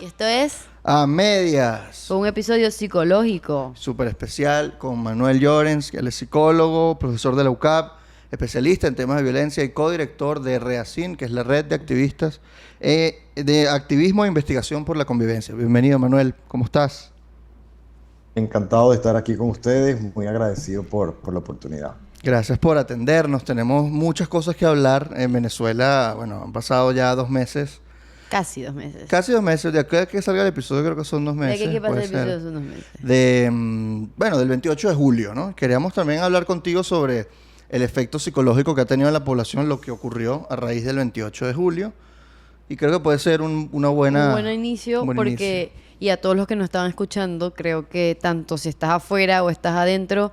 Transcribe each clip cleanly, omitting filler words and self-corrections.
Y esto es A medias. un episodio psicológico. Súper especial con Manuel Llorens, que él es psicólogo, profesor de la UCAP, especialista en temas de violencia y codirector de REACIN, que es la red de activistas de activismo e investigación por la convivencia. Bienvenido, Manuel. ¿Cómo estás? Encantado de estar aquí con ustedes, muy agradecido por la oportunidad. Gracias por atendernos. Tenemos muchas cosas que hablar. En Venezuela, bueno, han pasado ya 2 meses. Casi 2 meses. Casi 2 meses. De aquí a que salga el episodio creo que son dos De aquí a meses, que pase puede el episodio ser. son 2 meses. Bueno, del 28 de julio, ¿no? Queríamos también hablar contigo sobre el efecto psicológico que ha tenido en la población lo que ocurrió a raíz del 28 de julio. Y creo que puede ser Un buen un inicio buen inicio. porque, y a todos los que nos estaban escuchando, creo que tanto si estás afuera o estás adentro,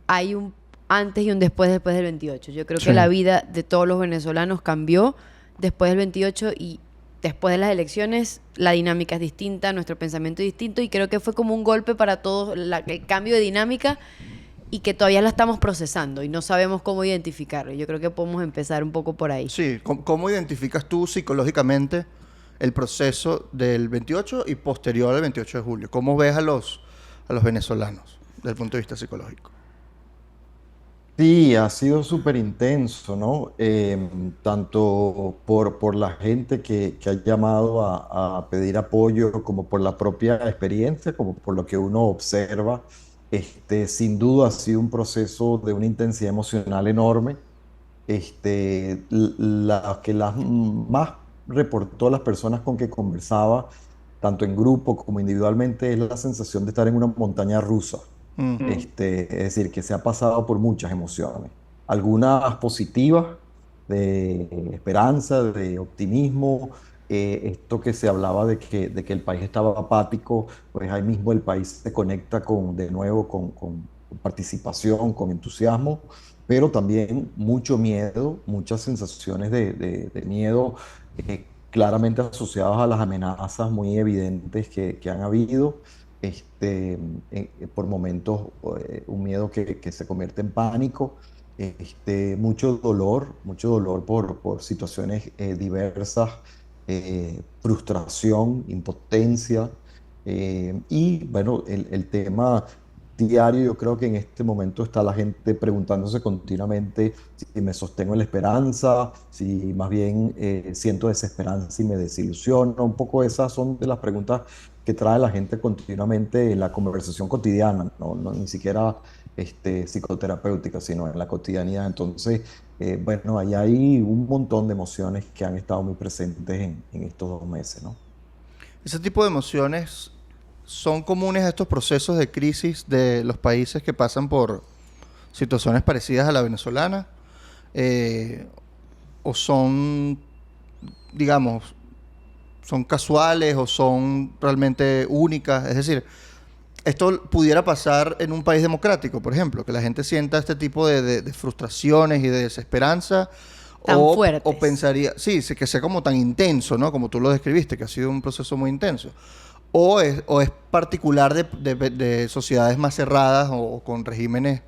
hay un antes y un después del 28. Yo creo que Sí. la vida de todos los venezolanos cambió después del 28 y después de las elecciones la dinámica es distinta, nuestro pensamiento es distinto y creo que fue como un golpe para todos el cambio de dinámica y que todavía la estamos procesando y no sabemos cómo identificarlo. Yo creo que podemos empezar un poco por ahí. Sí, ¿cómo identificas tú psicológicamente el proceso del 28 y posterior al 28 de julio? ¿Cómo ves a los venezolanos desde el punto de vista psicológico? Sí, ha sido súper intenso, ¿no? Tanto por la gente que ha llamado a pedir apoyo, como por la propia experiencia, como por lo que uno observa. Sin duda ha sido un proceso de una intensidad emocional enorme. La que las más reportó las personas con que conversaba, tanto en grupo como individualmente, es la sensación de estar en una montaña rusa. Ujú. Es decir, que se ha pasado por muchas emociones, algunas positivas, de esperanza, de optimismo. Esto que se hablaba de que el país estaba apático, pues ahí mismo el país se conecta de nuevo con participación, con entusiasmo, pero también mucho miedo, muchas sensaciones de miedo, claramente asociadas a las amenazas muy evidentes que han habido. este, por momentos, un miedo que se convierte en pánico. Mucho dolor por situaciones diversas, frustración, impotencia. Y bueno, el tema diario, yo creo que en este momento está la gente preguntándose continuamente si me sostengo en la esperanza, si más bien siento desesperanza y me desilusiono. Un poco esas son de las preguntas que trae la gente continuamente en la conversación cotidiana, ni siquiera psicoterapéutica, sino en la cotidianidad. Entonces, bueno, ahí hay un montón de emociones que han estado muy presentes en estos 2 meses, ¿no? Ese tipo de emociones son comunes a estos procesos de crisis de los países que pasan por situaciones parecidas a la venezolana, eh, o son, digamos, son casuales o son realmente únicas. Es decir, esto pudiera pasar en un país democrático, por ejemplo, que la gente sienta este tipo de frustraciones y de desesperanza, Tan o fuertes. pensaría, sí, que sea como tan intenso, ¿no? Como tú lo describiste, que ha sido un proceso muy intenso. O es particular de sociedades más cerradas o con regímenes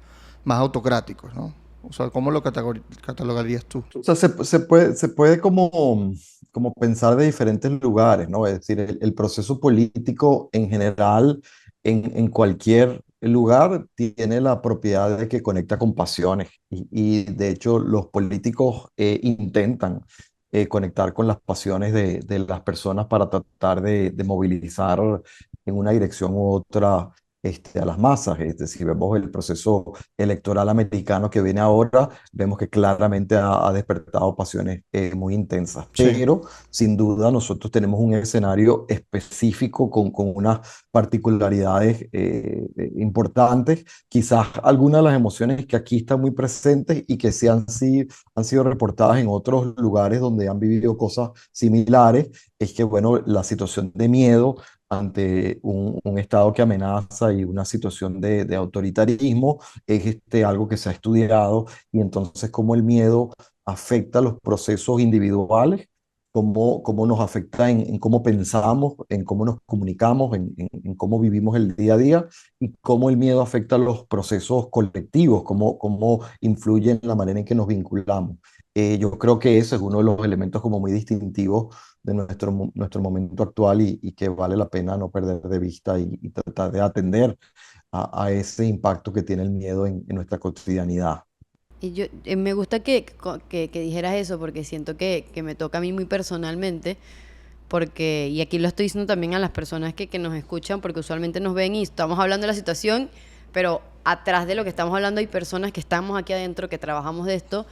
más autocráticos, ¿no? O sea, ¿cómo lo catalogarías tú? O sea, se puede como pensar de diferentes lugares, ¿no? Es decir, el proceso político en general, en cualquier lugar, tiene la propiedad de que conecta con pasiones. Y de hecho, los políticos intentan conectar con las pasiones de las personas para tratar de movilizar en una dirección u otra, a las masas. Si vemos el proceso electoral americano que viene ahora, vemos que claramente ha despertado pasiones muy intensas. Sí. Pero sin duda nosotros tenemos un escenario específico con unas particularidades importantes. Quizás algunas de las emociones que aquí están muy presentes y que sí han sido reportadas en otros lugares donde han vivido cosas similares, es que, bueno, la situación de miedo ante un Estado que amenaza y una situación de autoritarismo es algo que se ha estudiado. Y entonces cómo el miedo afecta los procesos individuales, cómo nos afecta en cómo pensamos, en cómo nos comunicamos, en cómo vivimos el día a día, y cómo el miedo afecta los procesos colectivos, cómo influye en la manera en que nos vinculamos. Yo creo que eso es uno de los elementos como muy distintivos de nuestro momento actual y que vale la pena no perder de vista y tratar de atender a ese impacto que tiene el miedo en nuestra cotidianidad. Y yo me gusta que dijeras eso porque siento que me toca a mí muy personalmente, porque, y aquí lo estoy diciendo también a las personas que nos escuchan, porque usualmente nos ven y estamos hablando de la situación, pero atrás de lo que estamos hablando hay personas que estamos aquí adentro, que trabajamos de esto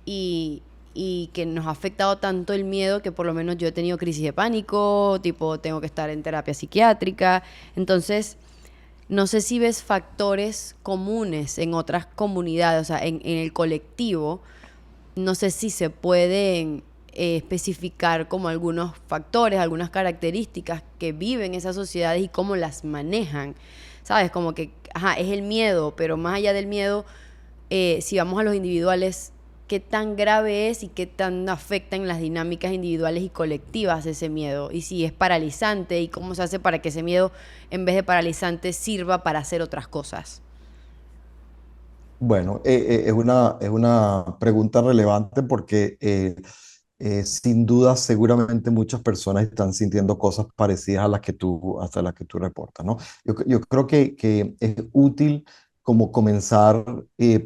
y, y que nos ha afectado tanto el miedo que por lo menos yo he tenido crisis de pánico, tipo tengo que estar en terapia psiquiátrica. Entonces, no sé si ves factores comunes en otras comunidades, o sea, en el colectivo. No sé si se pueden especificar como algunos factores, algunas características que viven esas sociedades y cómo las manejan. ¿Sabes? Como que, ajá, es el miedo, pero más allá del miedo, si vamos a los individuales, qué tan grave es y qué tan afecta en las dinámicas individuales y colectivas ese miedo. Y si es paralizante y cómo se hace para que ese miedo, en vez de paralizante, sirva para hacer otras cosas. Bueno, es una pregunta relevante porque sin duda seguramente muchas personas están sintiendo cosas parecidas a las que hasta las que tú reportas, ¿no? Yo creo que es útil como comenzar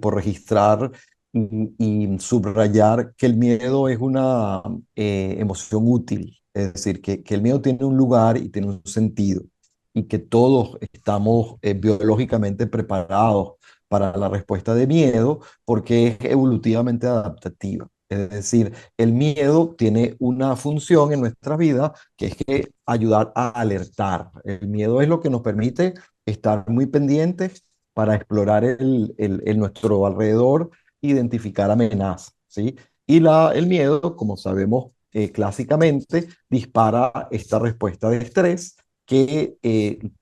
por registrar y subrayar que el miedo es una emoción útil, es decir, que el miedo tiene un lugar y tiene un sentido y que todos estamos biológicamente preparados para la respuesta de miedo porque es evolutivamente adaptativa. Es decir, el miedo tiene una función en nuestra vida que es que ayudar a alertar. El miedo es lo que nos permite estar muy pendientes para explorar nuestro alrededor, identificar amenazas, ¿sí? Y el miedo, como sabemos clásicamente, dispara esta respuesta de estrés que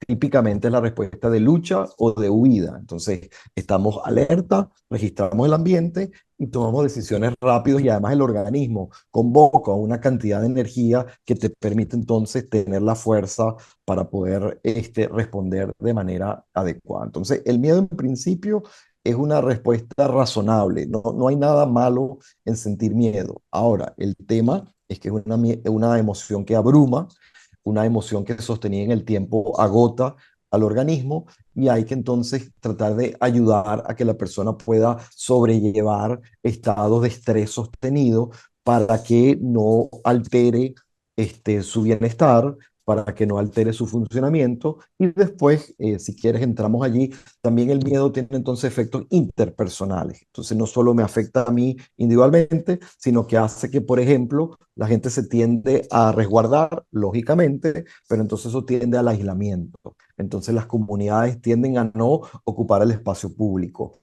típicamente es la respuesta de lucha o de huida. Entonces, estamos alerta, registramos el ambiente y tomamos decisiones rápidas y además el organismo convoca una cantidad de energía que te permite entonces tener la fuerza para poder responder de manera adecuada. Entonces, el miedo en principio es una respuesta razonable, no hay nada malo en sentir miedo. Ahora, el tema es que es una emoción que abruma, una emoción que sostenida en el tiempo agota al organismo y hay que entonces tratar de ayudar a que la persona pueda sobrellevar estados de estrés sostenido para que no altere su bienestar, para que no altere su funcionamiento y después, si quieres, entramos allí. También el miedo tiene entonces efectos interpersonales. Entonces no solo me afecta a mí individualmente, sino que hace que, por ejemplo, la gente se tiende a resguardar, lógicamente, pero entonces eso tiende al aislamiento. Entonces las comunidades tienden a no ocupar el espacio público,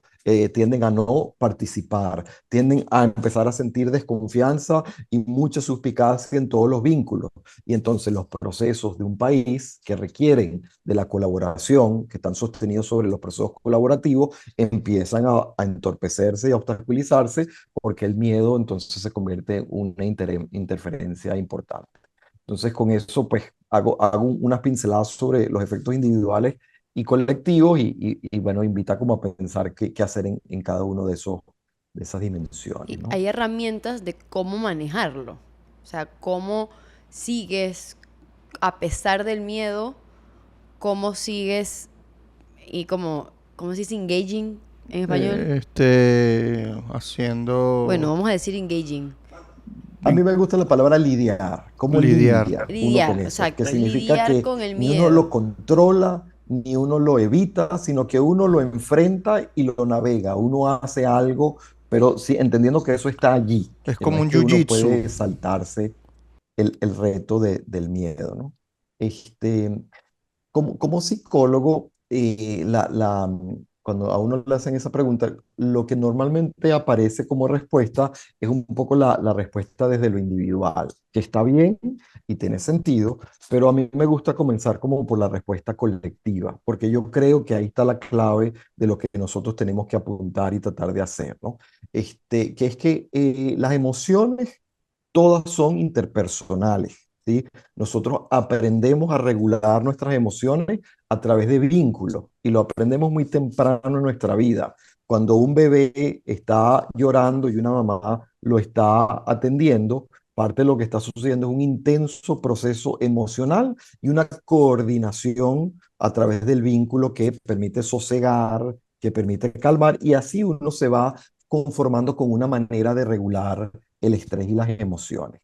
tienden a no participar, tienden a empezar a sentir desconfianza y mucha suspicacia en todos los vínculos. Y entonces los procesos de un país que requieren de la colaboración, que están sostenidos sobre los procesos colaborativos, empiezan a entorpecerse y a obstaculizarse porque el miedo entonces se convierte en una interferencia importante. Entonces, con eso, pues, hago unas pinceladas sobre los efectos individuales y colectivos bueno, invita como a pensar qué hacer en cada uno de esas dimensiones, Y ¿no? hay herramientas de cómo manejarlo. O sea, cómo sigues, a pesar del miedo, cómo sigues y cómo se dice engaging en español. Bueno, Haciendo vamos a decir engaging. A mí me gusta la palabra lidiar. ¿Cómo lidiar. lidia uno con Lidiar, eso? Que exacto, significa lidiar que con el ni uno lo miedo. controla, ni uno lo evita, sino que uno lo enfrenta y lo navega. Uno hace algo, pero sí, entendiendo que eso está allí, Es que no como es un que uno jiu-jitsu. puede saltarse el reto del miedo, ¿no? Este, como psicólogo, cuando a uno le hacen esa pregunta, lo que normalmente aparece como respuesta es un poco la respuesta desde lo individual, que está bien y tiene sentido, pero a mí me gusta comenzar como por la respuesta colectiva, porque yo creo que ahí está la clave de lo que nosotros tenemos que apuntar y tratar de hacer, ¿no? Que es que las emociones todas son interpersonales, ¿sí? Nosotros aprendemos a regular nuestras emociones a través de vínculos y lo aprendemos muy temprano en nuestra vida. Cuando un bebé está llorando y una mamá lo está atendiendo, parte de lo que está sucediendo es un intenso proceso emocional y una coordinación a través del vínculo que permite sosegar, que permite calmar, y así uno se va conformando con una manera de regular el estrés y las emociones.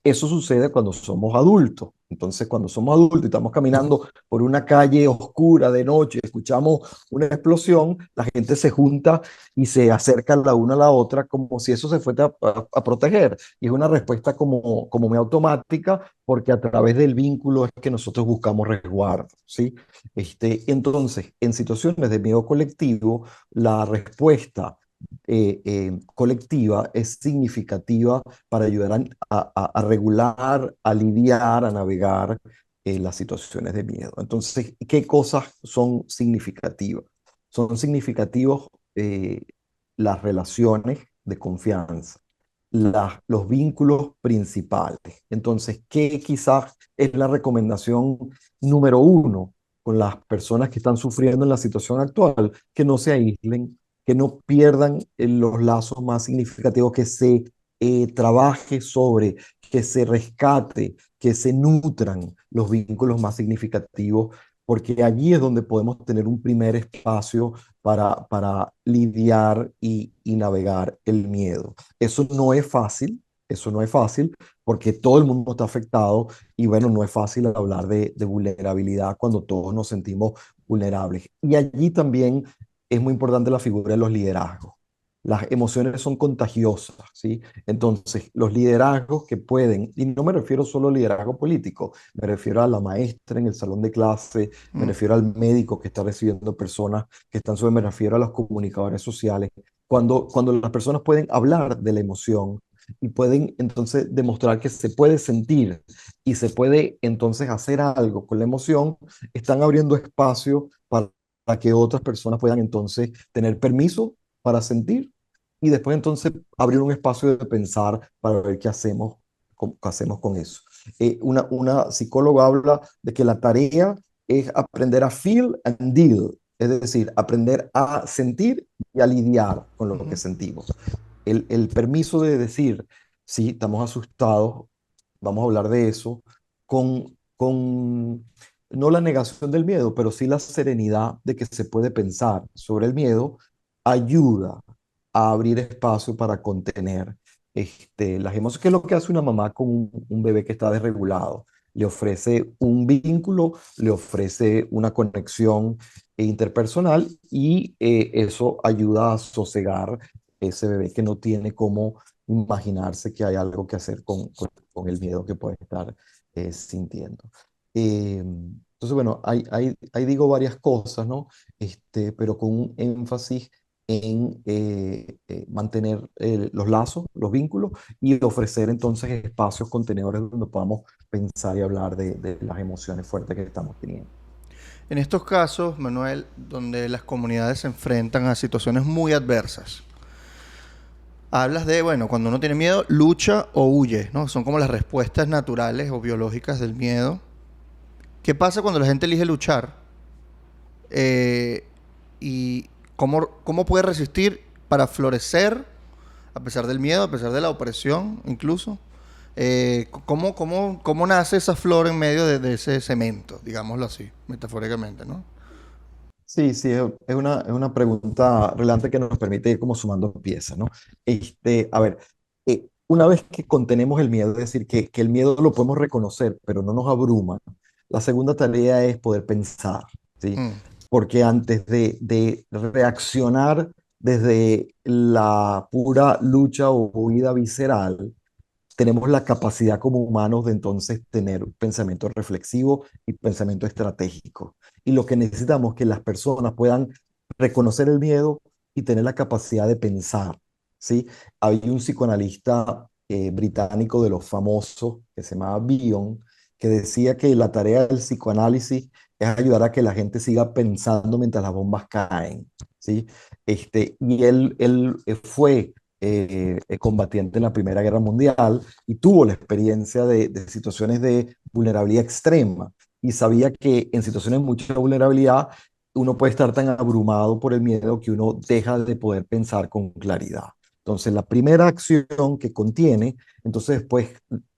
Eso sucede cuando somos adultos. Entonces, cuando somos adultos y estamos caminando por una calle oscura de noche, escuchamos una explosión, la gente se junta y se acerca la una a la otra como si eso se fuera a proteger. Y es una respuesta como muy automática, porque a través del vínculo es que nosotros buscamos resguardo, ¿sí? Entonces, en situaciones de miedo colectivo, la respuesta colectiva es significativa para ayudar a regular, a lidiar, a navegar las situaciones de miedo. Entonces, ¿qué cosas son significativas? Son significativos las relaciones de confianza, los vínculos principales. Entonces, ¿qué quizás es la recomendación número uno con las personas que están sufriendo en la situación actual? Que no se aíslen, que no pierdan los lazos más significativos, que se trabaje sobre, que se rescate, que se nutran los vínculos más significativos, porque allí es donde podemos tener un primer espacio para lidiar y navegar el miedo. Eso no es fácil, porque todo el mundo está afectado y bueno, no es fácil hablar de vulnerabilidad cuando todos nos sentimos vulnerables. Y allí también es muy importante la figura de los liderazgos. Las emociones son contagiosas, ¿sí? Entonces, los liderazgos que pueden, y no me refiero solo al liderazgo político, me refiero a la maestra en el salón de clase, me Mm. refiero al médico que está recibiendo personas que están sobre, me refiero a los comunicadores sociales. Cuando las personas pueden hablar de la emoción y pueden entonces demostrar que se puede sentir y se puede entonces hacer algo con la emoción, están abriendo espacio para que otras personas puedan entonces tener permiso para sentir y después entonces abrir un espacio de pensar para ver qué hacemos con eso. Una psicóloga habla de que la tarea es aprender a feel and deal, es decir, aprender a sentir y a lidiar con lo que Ujú. sentimos. El permiso de decir, sí, estamos asustados, vamos a hablar de eso, con no la negación del miedo, pero sí la serenidad de que se puede pensar sobre el miedo, ayuda a abrir espacio para contener las emociones, que es lo que hace una mamá con un bebé que está desregulado. Le ofrece un vínculo, le ofrece una conexión interpersonal y eso ayuda a sosegar ese bebé que no tiene cómo imaginarse que hay algo que hacer con el miedo que puede estar sintiendo. Entonces, bueno, ahí digo varias cosas, ¿no? Pero con un énfasis en mantener los lazos, los vínculos y ofrecer entonces espacios, contenedores donde podamos pensar y hablar de las emociones fuertes que estamos teniendo. En estos casos, Manuel, donde las comunidades se enfrentan a situaciones muy adversas, hablas de, bueno, cuando uno tiene miedo, lucha o huye, ¿no? Son como las respuestas naturales o biológicas del miedo. ¿Qué pasa cuando la gente elige luchar? Eh, ¿Y cómo puede resistir para florecer a pesar del miedo, a pesar de la opresión incluso? ¿Cómo nace esa flor en medio de ese cemento, digámoslo así, metafóricamente, ¿no? Sí, sí, es una pregunta relevante que nos permite ir como sumando piezas, ¿no? A ver, una vez que contenemos el miedo, es decir, que el miedo lo podemos reconocer, pero no nos abruma, la segunda tarea es poder pensar, ¿sí? Mm. Porque antes de reaccionar desde la pura lucha o huida visceral, tenemos la capacidad como humanos de entonces tener pensamiento reflexivo y pensamiento estratégico. Y lo que necesitamos es que las personas puedan reconocer el miedo y tener la capacidad de pensar, ¿sí? Hay un psicoanalista británico de los famosos que se llamaba Bion, que decía que la tarea del psicoanálisis es ayudar a que la gente siga pensando mientras las bombas caen, ¿sí? Y él fue combatiente en la Primera Guerra Mundial y tuvo la experiencia de situaciones de vulnerabilidad extrema y sabía que en situaciones de mucha vulnerabilidad uno puede estar tan abrumado por el miedo que uno deja de poder pensar con claridad. Entonces, la primera acción que contiene, entonces después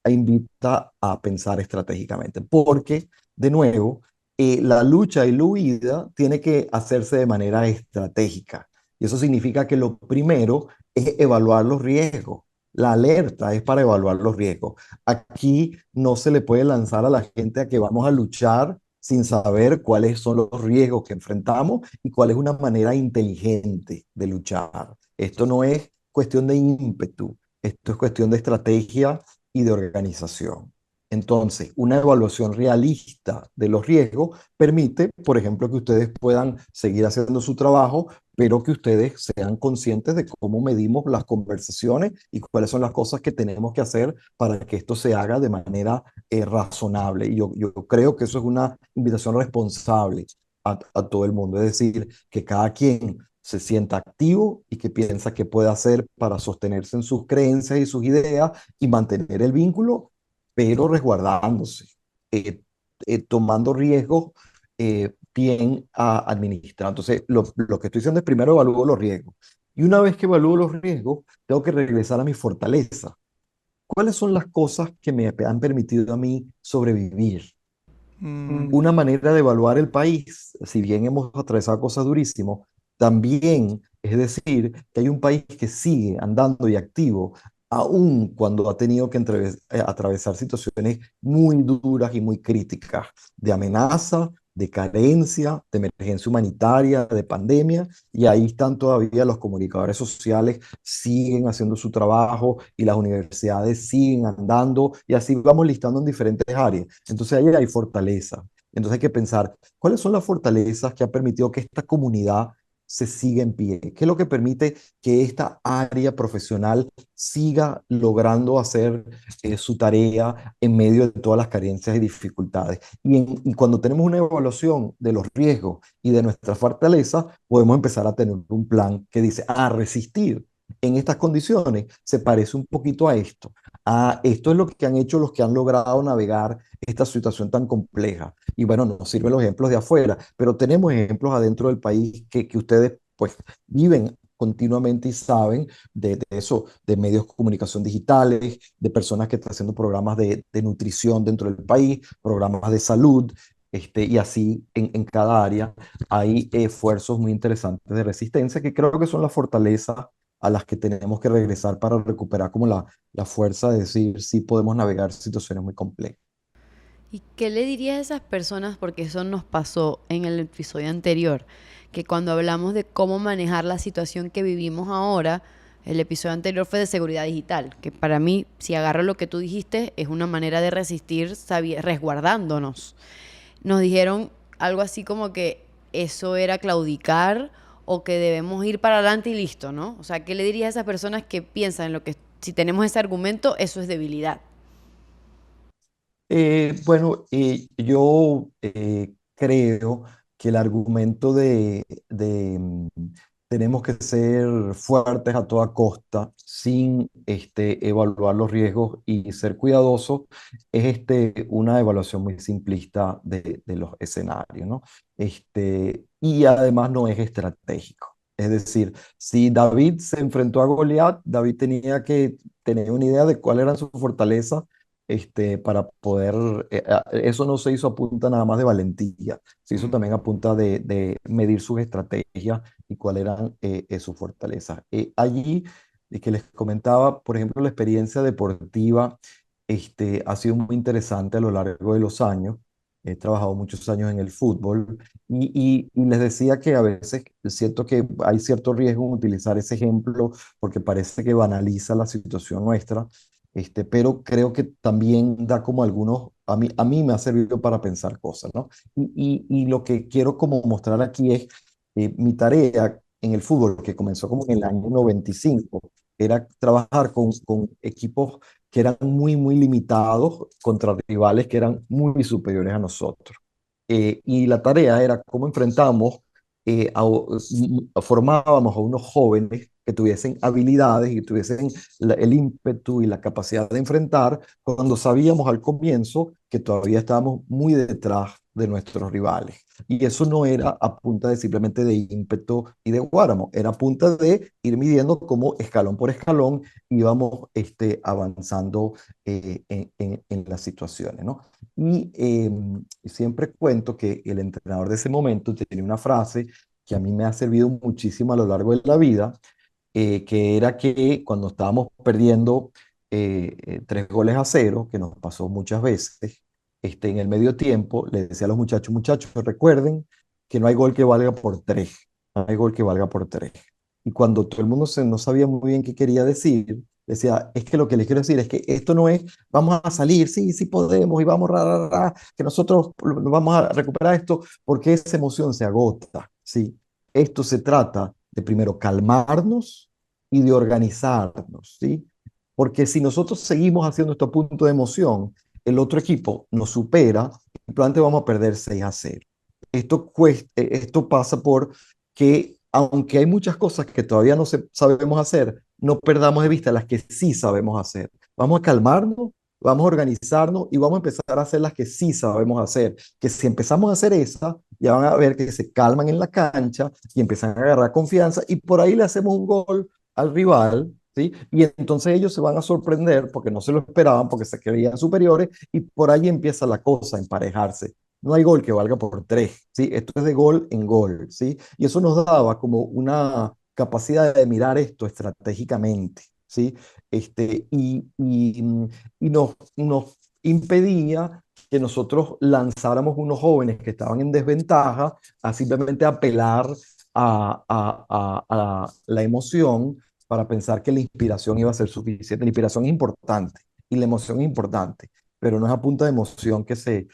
invita a pensar estratégicamente, porque, de nuevo, la lucha y la huida tiene que hacerse de manera estratégica. Y eso significa que lo primero es evaluar los riesgos. La alerta es para evaluar los riesgos. Aquí no se le puede lanzar a la gente a que vamos a luchar sin saber cuáles son los riesgos que enfrentamos y cuál es una manera inteligente de luchar. Esto no es cuestión de ímpetu, esto es cuestión de estrategia y de organización. Entonces, una evaluación realista de los riesgos permite, por ejemplo, que ustedes puedan seguir haciendo su trabajo, pero que ustedes sean conscientes de cómo medimos las conversaciones y cuáles son las cosas que tenemos que hacer para que esto se haga de manera razonable. Y yo creo que eso es una invitación responsable a todo el mundo, es decir, que cada quien se sienta activo y que piensa que puede hacer para sostenerse en sus creencias y sus ideas y mantener el vínculo, pero resguardándose, tomando riesgos bien administrados. Entonces, lo que estoy diciendo es primero evalúo los riesgos. Y una vez que evalúo los riesgos, tengo que regresar a mi fortaleza. ¿Cuáles son las cosas que me han permitido a mí sobrevivir? Una manera de evaluar el país, si bien hemos atravesado cosas durísimas, también es decir que hay un país que sigue andando y activo, aun cuando ha tenido que atravesar situaciones muy duras y muy críticas, de amenaza, de carencia, de emergencia humanitaria, de pandemia, y ahí están todavía los comunicadores sociales, siguen haciendo su trabajo y las universidades siguen andando, y así vamos listando en diferentes áreas. Entonces ahí hay fortaleza. Entonces hay que pensar, ¿cuáles son las fortalezas que han permitido que esta comunidad se siga en pie? ¿Qué es lo que permite que esta área profesional siga logrando hacer su tarea en medio de todas las carencias y dificultades? Y cuando tenemos una evaluación de los riesgos y de nuestra fortaleza, podemos empezar a tener un plan que dice, resistir en estas condiciones se parece un poquito a esto. Esto es lo que han hecho los que han logrado navegar esta situación tan compleja. Y bueno, nos sirven los ejemplos de afuera, pero tenemos ejemplos adentro del país que ustedes pues viven continuamente y saben de eso, de medios de comunicación digitales, de personas que están haciendo programas de nutrición dentro del país, programas de salud, y así en cada área hay esfuerzos muy interesantes de resistencia que creo que son las fortalezas a las que tenemos que regresar para recuperar como la fuerza de decir si podemos navegar situaciones muy complejas. ¿Y qué le dirías a esas personas? Porque eso nos pasó en el episodio anterior, que cuando hablamos de cómo manejar la situación que vivimos ahora, el episodio anterior fue de seguridad digital, que para mí, si agarro lo que tú dijiste, es una manera de resistir resguardándonos. Nos dijeron algo así como que eso era claudicar o que debemos ir para adelante y listo, ¿no? O sea, ¿qué le dirías a esas personas que piensan en lo que si tenemos ese argumento, eso es debilidad? Bueno, yo creo que el argumento tenemos que ser fuertes a toda costa sin evaluar los riesgos y ser cuidadosos es una evaluación muy simplista de los escenarios, ¿no? Y además no es estratégico. Es decir, si David se enfrentó a Goliat, David tenía que tener una idea de cuáles eran sus fortalezas para poder, eso no se hizo a punta nada más de valentía, se hizo también a punta de medir sus estrategias y cuáles eran sus fortalezas. Allí, que les comentaba, por ejemplo, la experiencia deportiva ha sido muy interesante a lo largo de los años. He trabajado muchos años en el fútbol y les decía que a veces siento que hay cierto riesgo en utilizar ese ejemplo porque parece que banaliza la situación nuestra, pero creo que también da como algunos, a mí me ha servido para pensar cosas, ¿no? Y lo que quiero como mostrar aquí es mi tarea en el fútbol, que comenzó como en el año 95, era trabajar con equipos que eran muy, muy limitados contra rivales que eran muy superiores a nosotros. Y la tarea era cómo enfrentamos, formábamos a unos jóvenes que tuviesen habilidades y tuviesen el ímpetu y la capacidad de enfrentar cuando sabíamos al comienzo que todavía estábamos muy detrás de nuestros rivales. Y eso no era a punta de simplemente de ímpetu y de Guáramo, era a punta de ir midiendo cómo escalón por escalón íbamos avanzando en las situaciones, ¿no? Y siempre cuento que el entrenador de ese momento tenía una frase que a mí me ha servido muchísimo a lo largo de la vida, que era que cuando estábamos perdiendo 3 goles a 0, que nos pasó muchas veces, en el medio tiempo, le decía a los muchachos, muchachos, recuerden que no hay gol que valga por tres, no hay gol que valga por tres. Y cuando todo el mundo no sabía muy bien qué quería decir, decía, es que lo que les quiero decir es que esto no es, vamos a salir, sí, sí podemos, y vamos, que nosotros vamos a recuperar esto, porque esa emoción se agota, ¿sí? Esto se trata de primero calmarnos y de organizarnos, ¿sí? Porque si nosotros seguimos haciendo esto a punto de emoción, el otro equipo nos supera y probablemente vamos a perder 6-0. Esto pasa por que, aunque hay muchas cosas que todavía no sabemos hacer, no perdamos de vista las que sí sabemos hacer. Vamos a calmarnos, vamos a organizarnos y vamos a empezar a hacer las que sí sabemos hacer. Que si empezamos a hacer esa, ya van a ver que se calman en la cancha y empiezan a agarrar confianza y por ahí le hacemos un gol al rival, ¿sí? Y entonces ellos se van a sorprender porque no se lo esperaban, porque se creían superiores y por ahí empieza la cosa a emparejarse. No hay gol que valga por tres, ¿sí? Esto es de gol en gol, ¿sí? Y eso nos daba como una capacidad de mirar esto estratégicamente, ¿sí? Y nos impedía que nosotros lanzáramos unos jóvenes que estaban en desventaja a simplemente apelar a la emoción para pensar que la inspiración iba a ser suficiente. La inspiración es importante y la emoción es importante, pero no es a punta de emoción que se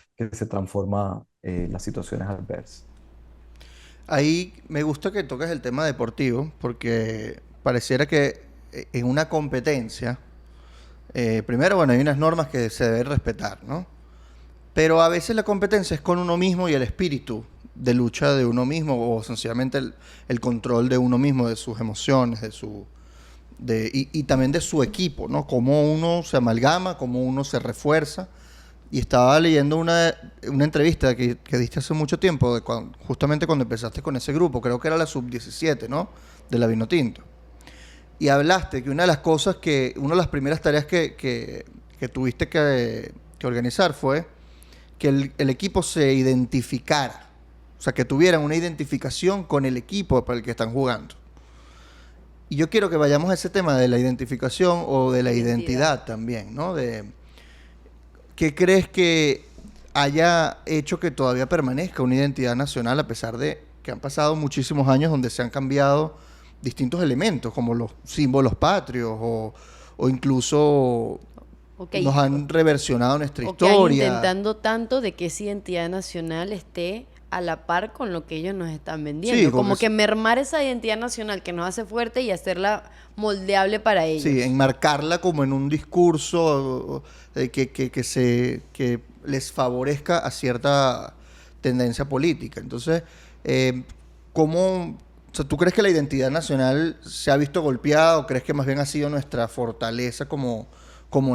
transforma las situaciones adversas. Ahí me gusta que toques el tema deportivo, porque pareciera que en una competencia, primero, bueno, hay unas normas que se deben respetar, ¿no? Pero a veces la competencia es con uno mismo y el espíritu de lucha de uno mismo, o sencillamente el control de uno mismo, de sus emociones, y también de su equipo, ¿no? Cómo uno se amalgama, cómo uno se refuerza. Y estaba leyendo una entrevista que diste hace mucho tiempo, justamente cuando empezaste con ese grupo, creo que era la sub-17, ¿no? De la Vinotinto. Y hablaste que una de las cosas una de las primeras tareas que tuviste que organizar fue que el equipo se identificara. O sea, que tuvieran una identificación con el equipo para el que están jugando. Y yo quiero que vayamos a ese tema de la identificación o de la identidad también, ¿no? ¿Qué crees que haya hecho que todavía permanezca una identidad nacional a pesar de que han pasado muchísimos años donde se han cambiado distintos elementos, como los símbolos patrios o incluso Ok, nos han reversionado nuestra o que han historia? intentando tanto de que esa identidad nacional esté a la par con lo que ellos nos están Sí, vendiendo. con Como eso. que mermar esa identidad nacional que nos hace fuerte y hacerla moldeable para Sí, ellos. enmarcarla como en un discurso que les favorezca a cierta tendencia política. Entonces, eh, ¿cómo, o sea, tú crees que la identidad nacional se ha visto golpeada o crees que más bien ha sido nuestra fortaleza como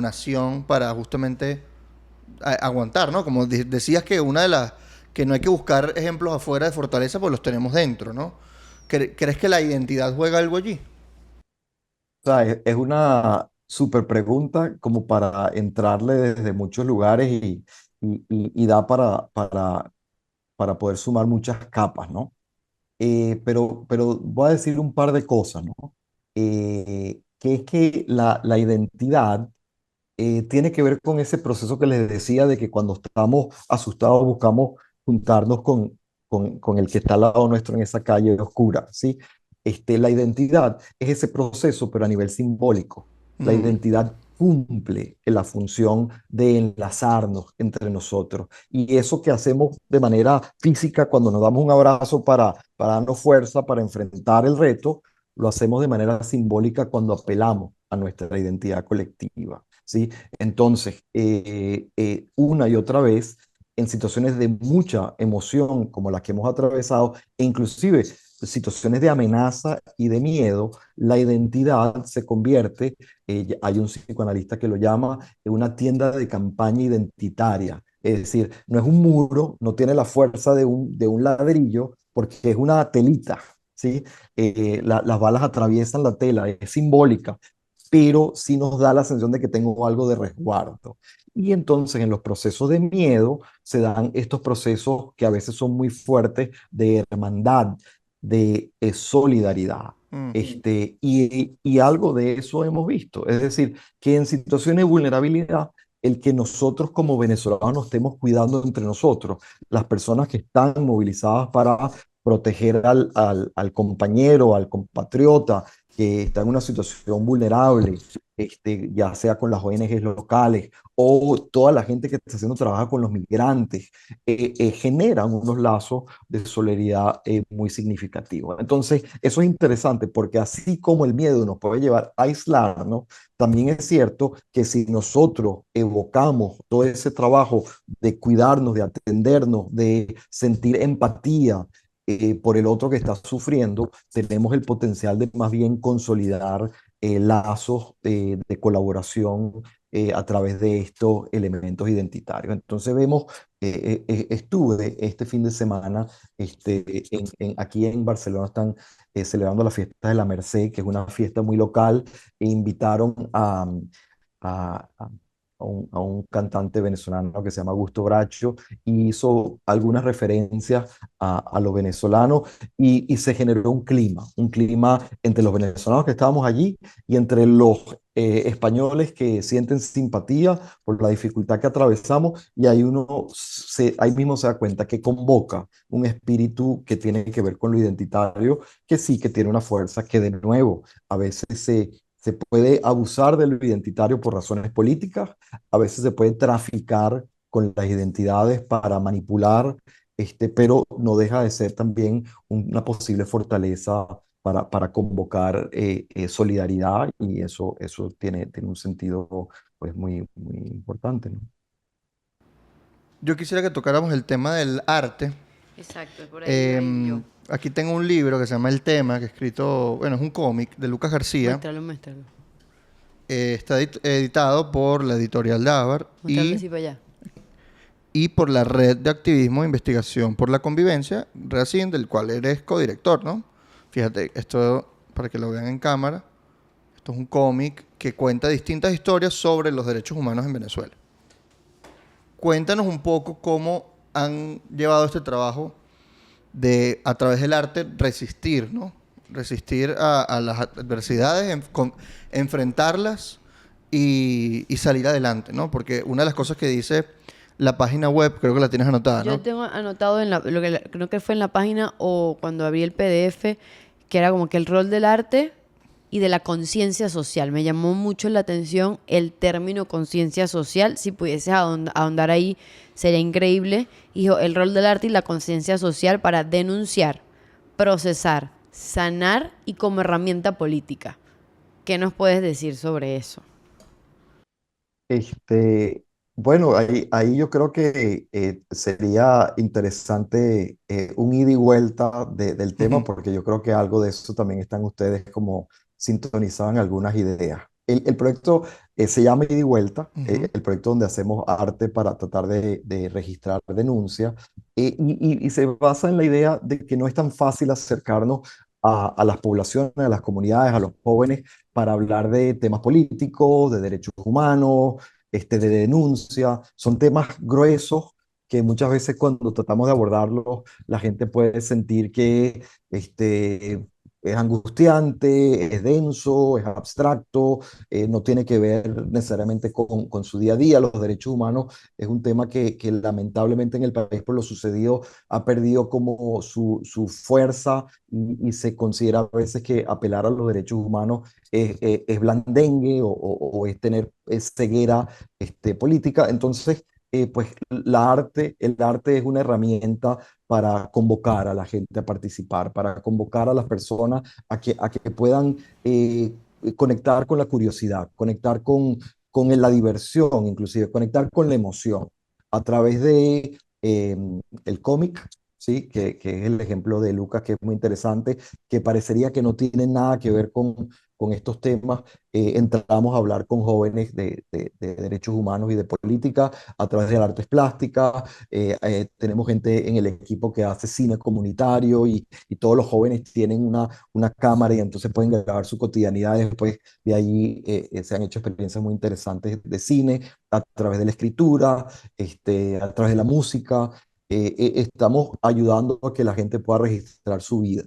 nación para justamente aguantar, ¿no? Como decías que una de las que no hay que buscar ejemplos afuera de fortaleza, pues los tenemos dentro, ¿no? ¿Crees que la identidad juega algo allí? O sea, es una súper pregunta como para entrarle desde muchos lugares y da para poder sumar muchas capas, ¿no? Pero voy a decir un par de cosas, ¿no? Que es que la identidad tiene que ver con ese proceso que les decía de que cuando estamos asustados buscamos juntarnos con el que está al lado nuestro en esa calle oscura, ¿sí? La identidad es ese proceso, pero a nivel simbólico. La Ujú. identidad cumple la función de enlazarnos entre nosotros. Y eso que hacemos de manera física cuando nos damos un abrazo para darnos fuerza, para enfrentar el reto, lo hacemos de manera simbólica cuando apelamos a nuestra identidad colectiva. ¿Sí? Entonces, una y otra vez, en situaciones de mucha emoción como las que hemos atravesado, e inclusive situaciones de amenaza y de miedo, la identidad se convierte, hay un psicoanalista que lo llama, en una tienda de campaña identitaria. Es decir, no es un muro, no tiene la fuerza de un ladrillo, porque es una telita, ¿sí? Las balas atraviesan la tela, es simbólica, pero sí nos da la sensación de que tengo algo de resguardo. Y entonces en los procesos de miedo se dan estos procesos que a veces son muy fuertes de hermandad, de solidaridad. Ujú. Y algo de eso hemos visto. Es decir, que en situaciones de vulnerabilidad, el que nosotros como venezolanos nos estemos cuidando entre nosotros, las personas que están movilizadas para proteger al compañero, al compatriota que está en una situación vulnerable, ya sea con las ONGs locales o toda la gente que está haciendo trabajo con los migrantes, generan unos lazos de solidaridad muy significativos. Entonces, eso es interesante porque así como el miedo nos puede llevar a aislarnos, también es cierto que si nosotros evocamos todo ese trabajo de cuidarnos, de atendernos, de sentir empatía, por el otro que está sufriendo, tenemos el potencial de más bien consolidar lazos de colaboración a través de estos elementos identitarios. Entonces vemos, estuve este fin de semana aquí en Barcelona, están celebrando la fiesta de la Merced, que es una fiesta muy local, e invitaron a un cantante venezolano que se llama Augusto Bracho, y hizo algunas referencias a los venezolanos, y se generó un clima entre los venezolanos que estábamos allí y entre los españoles que sienten simpatía por la dificultad que atravesamos, y ahí ahí mismo se da cuenta que convoca un espíritu que tiene que ver con lo identitario, que sí que tiene una fuerza que de nuevo a veces se puede abusar de lo identitario por razones políticas, a veces se puede traficar con las identidades para manipular, pero no deja de ser también una posible fortaleza para convocar solidaridad, y eso tiene un sentido pues muy importante, ¿no? Yo quisiera que tocáramos el tema del arte. Exacto, por ahí iba a ir yo. Aquí tengo un libro que se llama El Tema, que es escrito, bueno, es un cómic de Lucas García. Muéstralo, muéstralo. Está editado por la editorial Dávar Muéstralo así para allá. y por la Red de Activismo e Investigación por la Convivencia, REACIN, del cual eres codirector, ¿no? Fíjate, esto, para que lo vean en cámara, esto es un cómic que cuenta distintas historias sobre los derechos humanos en Venezuela. Cuéntanos un poco cómo han llevado este trabajo de, a través del arte, resistir, ¿no? Resistir a las adversidades, enfrentarlas y salir adelante, ¿no? Porque una de las cosas que dice la página web, creo que la tienes anotada, Yo ¿no? tengo anotado en lo que creo que fue en la página o cuando abrí el PDF, que era como que el rol del arte y de la conciencia social. Me llamó mucho la atención el término conciencia social. Si pudieses ahondar ahí, sería increíble. Dijo, el rol del arte y la conciencia social para denunciar, procesar, sanar y como herramienta política. ¿Qué nos puedes decir sobre eso? Este, bueno, ahí yo creo que sería interesante un ida y vuelta del tema, Ujú, porque yo creo que algo de eso también están ustedes como sintonizados en algunas ideas. El proyecto se llama Ida y Vuelta, ujú. el proyecto donde hacemos arte para tratar de registrar denuncias, y se basa en la idea de que no es tan fácil acercarnos a las poblaciones, a las comunidades, a los jóvenes, para hablar de temas políticos, de derechos humanos, de denuncia. Son temas gruesos que muchas veces cuando tratamos de abordarlos, la gente puede sentir que es angustiante, es denso, es abstracto, no tiene que ver necesariamente con su día a día. Los derechos humanos es un tema que lamentablemente en el país por lo sucedido ha perdido como su fuerza, y se considera a veces que apelar a los derechos humanos es blandengue, o es tener ceguera política. Entonces, pues el arte es una herramienta para convocar a la gente a participar, para convocar a las personas a que puedan conectar con la curiosidad, conectar con la diversión, inclusive conectar con la emoción a través de el cómic. Sí, que es el ejemplo de Lucas, que es muy interesante, que parecería que no tiene nada que ver con estos temas, entramos a hablar con jóvenes de derechos humanos y de política a través de artes plásticas. Tenemos gente en el equipo que hace cine comunitario y todos los jóvenes tienen una cámara y entonces pueden grabar su cotidianidad. Después de ahí se han hecho experiencias muy interesantes de cine a través de la escritura, a través de la música. Estamos ayudando a que la gente pueda registrar su vida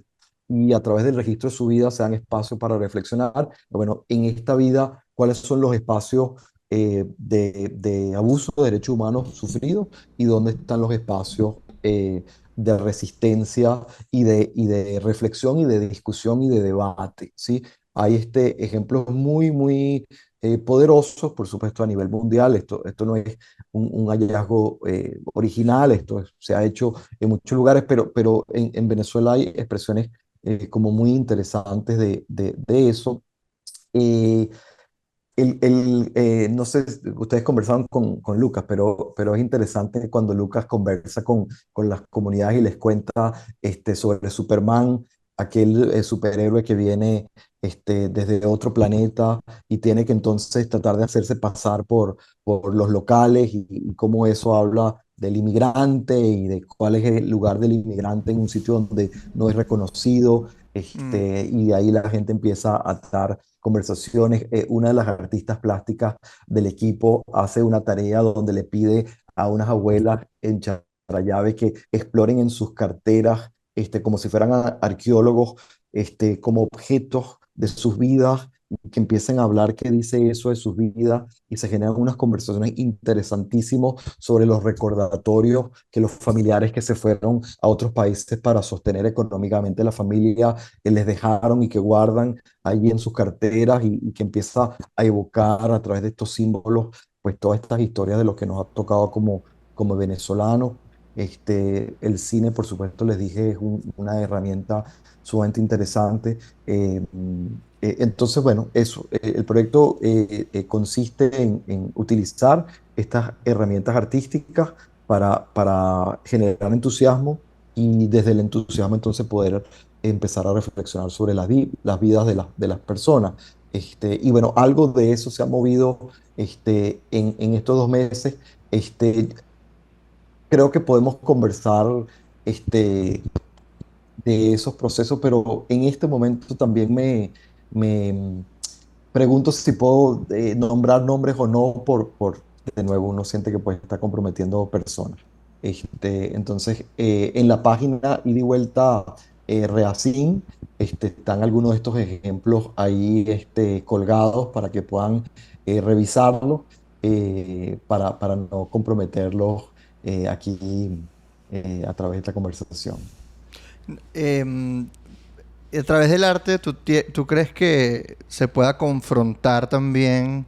y a través del registro de su vida se dan espacios para reflexionar, bueno, en esta vida, cuáles son los espacios de abuso de derechos humanos sufridos y dónde están los espacios de resistencia y de reflexión y de discusión y de debate, ¿sí? Hay ejemplos muy poderosos, por supuesto, a nivel mundial. Esto no es un hallazgo original, se ha hecho en muchos lugares, pero en Venezuela hay expresiones como muy interesantes de eso. Eh, no sé, ustedes conversaron con Lucas, pero es interesante cuando Lucas conversa con las comunidades y les cuenta sobre Superman, aquel superhéroe que viene desde otro planeta y tiene que entonces tratar de hacerse pasar por los locales y cómo eso habla del inmigrante y de cuál es el lugar del inmigrante en un sitio donde no es reconocido. Mm. Y de ahí la gente empieza a dar conversaciones. Una de las artistas plásticas del equipo hace una tarea donde le pide a unas abuelas en Charallave que exploren en sus carteras, como si fueran arqueólogos, como objetos de sus vidas, que empiecen a hablar qué dice eso de sus vidas y se generan unas conversaciones interesantísimas sobre los recordatorios que los familiares que se fueron a otros países para sostener económicamente la familia les dejaron y que guardan ahí en sus carteras y que empieza a evocar a través de estos símbolos, pues todas estas historias de lo que nos ha tocado como venezolanos. El cine, por supuesto, les dije, es una herramienta sumamente interesante. Entonces, bueno, el proyecto consiste en utilizar estas herramientas artísticas para generar entusiasmo y desde el entusiasmo entonces poder empezar a reflexionar sobre las vidas de las personas. Y bueno, algo de eso se ha movido en estos 2 meses. Este, Creo que podemos conversar este, de esos procesos, pero en este momento también me pregunto si puedo nombrar nombres o no de nuevo, uno siente que pues está comprometiendo personas. Entonces, en la página ida y vuelta Reacin, están algunos de estos ejemplos ahí colgados para que puedan revisarlos para no comprometerlos aquí a través de esta conversación. Em, a través del arte, ¿tú crees que se pueda confrontar también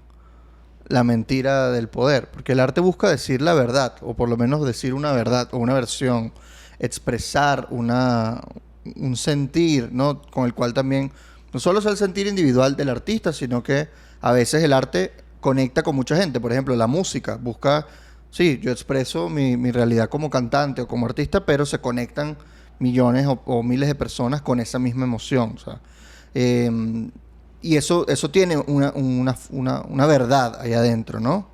la mentira del poder? Porque el arte busca decir la verdad, o por lo menos decir una verdad, o una versión, expresar un sentir, ¿no? Con el cual también, no solo es el sentir individual del artista, sino que a veces el arte conecta con mucha gente. Por ejemplo, la música busca, sí, yo expreso mi realidad como cantante o como artista, pero se conectan millones o miles de personas con esa misma emoción. O sea, eh, y eso tiene una verdad ahí adentro, ¿no?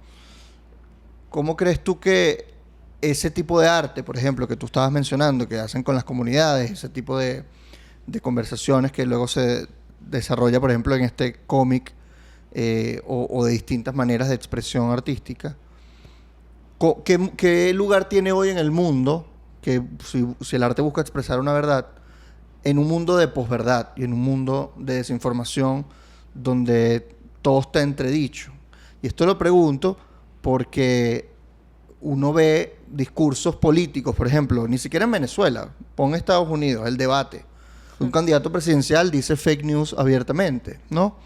¿Cómo crees tú que ese tipo de arte, por ejemplo, que tú estabas mencionando, que hacen con las comunidades, ese tipo de conversaciones que luego se desarrolla, por ejemplo, en este cómic o de distintas maneras de expresión artística, ¿qué lugar tiene hoy en el mundo que si el arte busca expresar una verdad, en un mundo de posverdad y en un mundo de desinformación donde todo está entredicho? Y esto lo pregunto porque uno ve discursos políticos, por ejemplo, ni siquiera en Venezuela, pon Estados Unidos, el debate. Un candidato presidencial dice fake news abiertamente, ¿no?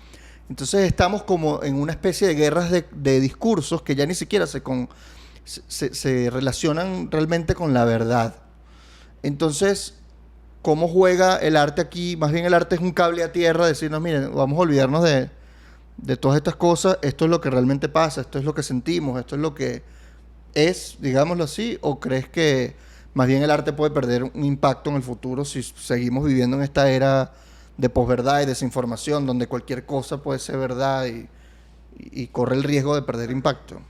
Entonces estamos como en una especie de guerras de discursos que ya ni siquiera se relacionan realmente con la verdad. Entonces, ¿cómo juega el arte aquí? Más bien el arte es un cable a tierra, decirnos, miren, vamos a olvidarnos de todas estas cosas, esto es lo que realmente pasa, esto es lo que sentimos, esto es lo que es, digámoslo así, o crees que más bien el arte puede perder un impacto en el futuro si seguimos viviendo en esta era de posverdad y desinformación, donde cualquier cosa puede ser verdad y corre el riesgo de perder impacto.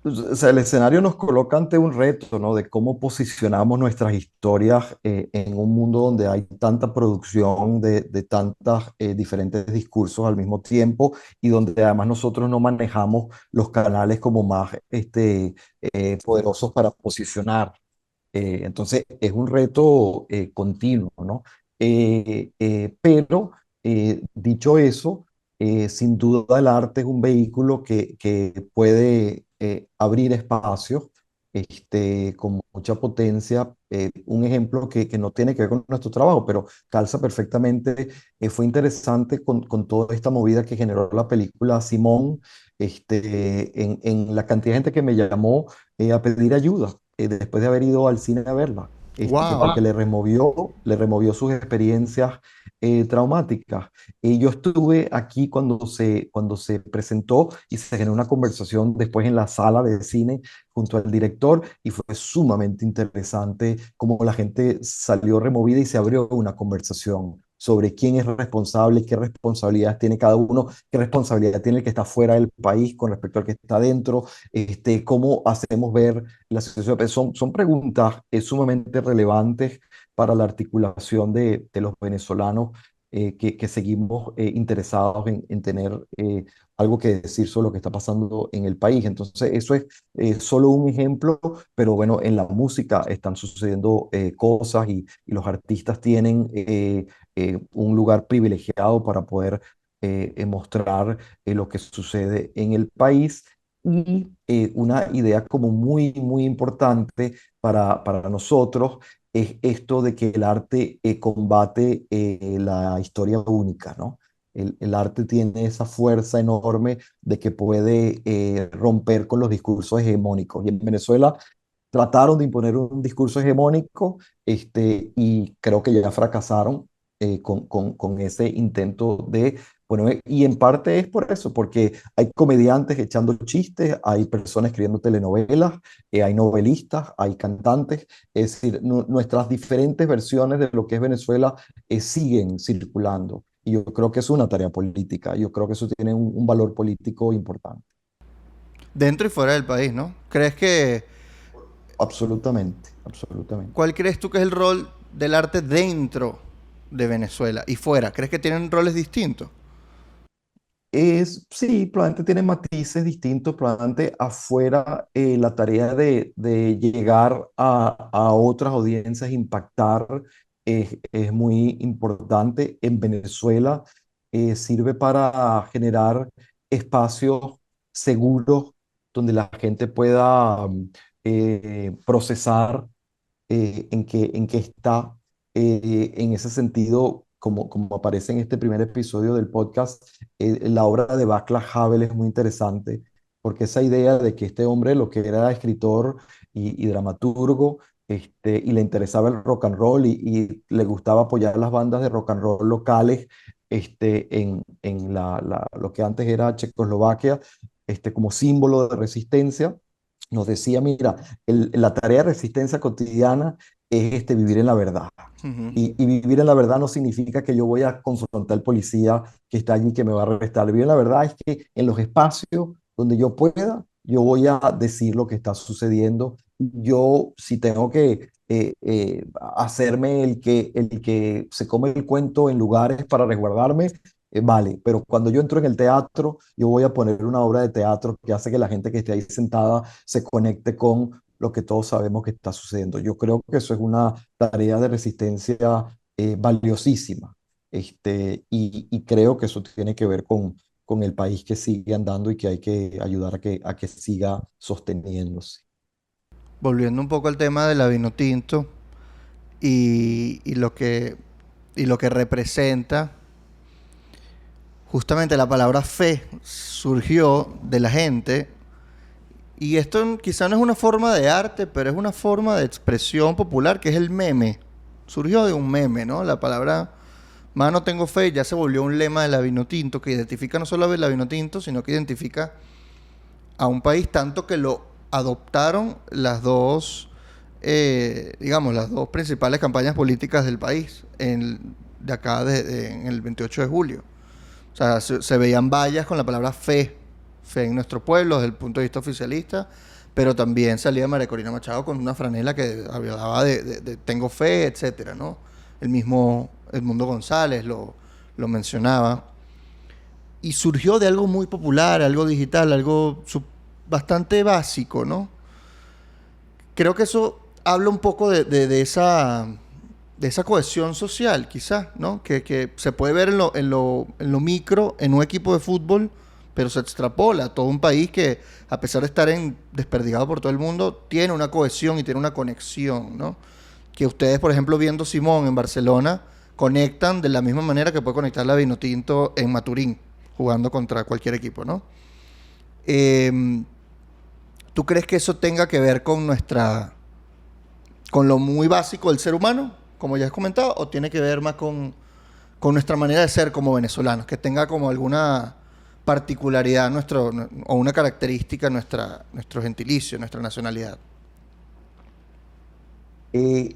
O sea, el escenario nos coloca ante un reto, ¿no? De cómo posicionamos nuestras historias en un mundo donde hay tanta producción de tantas diferentes discursos al mismo tiempo y donde además nosotros no manejamos los canales como más poderosos para posicionar. Entonces, es un reto continuo, ¿no? Pero, dicho eso, sin duda el arte es un vehículo que puede abrir espacios con mucha potencia. Un ejemplo que no tiene que ver con nuestro trabajo, pero calza perfectamente. Fue interesante con toda esta movida que generó la película Simón, en la cantidad de gente que me llamó a pedir ayuda después de haber ido al cine a verla, porque ¡Wow! le removió sus experiencias traumáticas. Y yo estuve aquí cuando se presentó y se generó una conversación después en la sala de cine junto al director y fue sumamente interesante cómo la gente salió removida y se abrió una conversación sobre quién es responsable, qué responsabilidades tiene cada uno, qué responsabilidad tiene el que está fuera del país con respecto al que está dentro, cómo hacemos ver la situación. Son preguntas sumamente relevantes para la articulación de los venezolanos que seguimos interesados en tener algo que decir sobre lo que está pasando en el país. Entonces, eso es solo un ejemplo, pero bueno, en la música están sucediendo cosas y los artistas tienen un lugar privilegiado para poder mostrar lo que sucede en el país. Y una idea como muy, muy importante para nosotros es esto de que el arte combate la historia única, ¿no? El arte tiene esa fuerza enorme de que puede romper con los discursos hegemónicos. Y en Venezuela trataron de imponer un discurso hegemónico, y creo que ya fracasaron con ese intento de poner, y en parte es por eso, porque hay comediantes echando chistes, hay personas escribiendo telenovelas, hay novelistas, hay cantantes, es decir, nuestras diferentes versiones de lo que es Venezuela siguen circulando. Y yo creo que es una tarea política, yo creo que eso tiene un valor político importante. Dentro y fuera del país, ¿no? ¿Crees que Absolutamente, absolutamente. ¿Cuál crees tú que es el rol del arte dentro de Venezuela y fuera? ¿Crees que tienen roles distintos? Sí, probablemente tiene matices distintos, probablemente afuera la tarea de llegar a otras audiencias, impactar, es muy importante. En Venezuela sirve para generar espacios seguros donde la gente pueda procesar en qué está. En ese sentido, como aparece en este primer episodio del podcast, la obra de Václav Havel es muy interesante, porque esa idea de que este hombre lo que era escritor y dramaturgo, y le interesaba el rock and roll y le gustaba apoyar las bandas de rock and roll locales en lo que antes era Checoslovaquia, como símbolo de resistencia, nos decía, mira, la tarea de resistencia cotidiana es vivir en la verdad. Ujú. Y vivir en la verdad no significa que yo voy a confrontar al policía que está allí que me va a arrestar. Vivir en la verdad es que en los espacios donde yo pueda, yo voy a decir lo que está sucediendo. Yo, si tengo que hacerme el que se come el cuento en lugares para resguardarme, vale, pero cuando yo entro en el teatro, yo voy a poner una obra de teatro que hace que la gente que esté ahí sentada se conecte con lo que todos sabemos que está sucediendo. Yo creo que eso es una tarea de resistencia valiosísima. Y creo que eso tiene que ver con el país que sigue andando y que hay que ayudar a que siga sosteniéndose. Volviendo un poco al tema de la vino tinto y lo que representa, justamente la palabra fe surgió de la gente. Y esto quizá no es una forma de arte, pero es una forma de expresión popular, que es el meme. Surgió de un meme, ¿no? La palabra mano tengo fe ya se volvió un lema de la Vinotinto, que identifica no solo a la Vinotinto, sino que identifica a un país tanto que lo adoptaron las dos, digamos, las dos principales campañas políticas del país. de acá en el 28 de julio. O sea, se veían vallas con la palabra fe en nuestro pueblo desde el punto de vista oficialista, pero también salía María Corina Machado con una franela que hablaba de tengo fe, etcétera, ¿no? El mismo Edmundo González lo mencionaba. Y surgió de algo muy popular, algo digital, algo bastante básico, ¿no? Creo que eso habla un poco de esa cohesión social, quizás, ¿no? Que se puede ver en lo micro, en un equipo de fútbol, pero se extrapola a todo un país que, a pesar de estar desperdigado por todo el mundo, tiene una cohesión y tiene una conexión, ¿no? Que ustedes, por ejemplo, viendo Simón en Barcelona, conectan de la misma manera que puede conectar la Vinotinto en Maturín, jugando contra cualquier equipo, ¿no? ¿Tú crees que eso tenga que ver con lo muy básico del ser humano, como ya has comentado, o tiene que ver más con nuestra manera de ser como venezolanos, que tenga como alguna particularidad o una característica nuestro gentilicio, nuestra nacionalidad?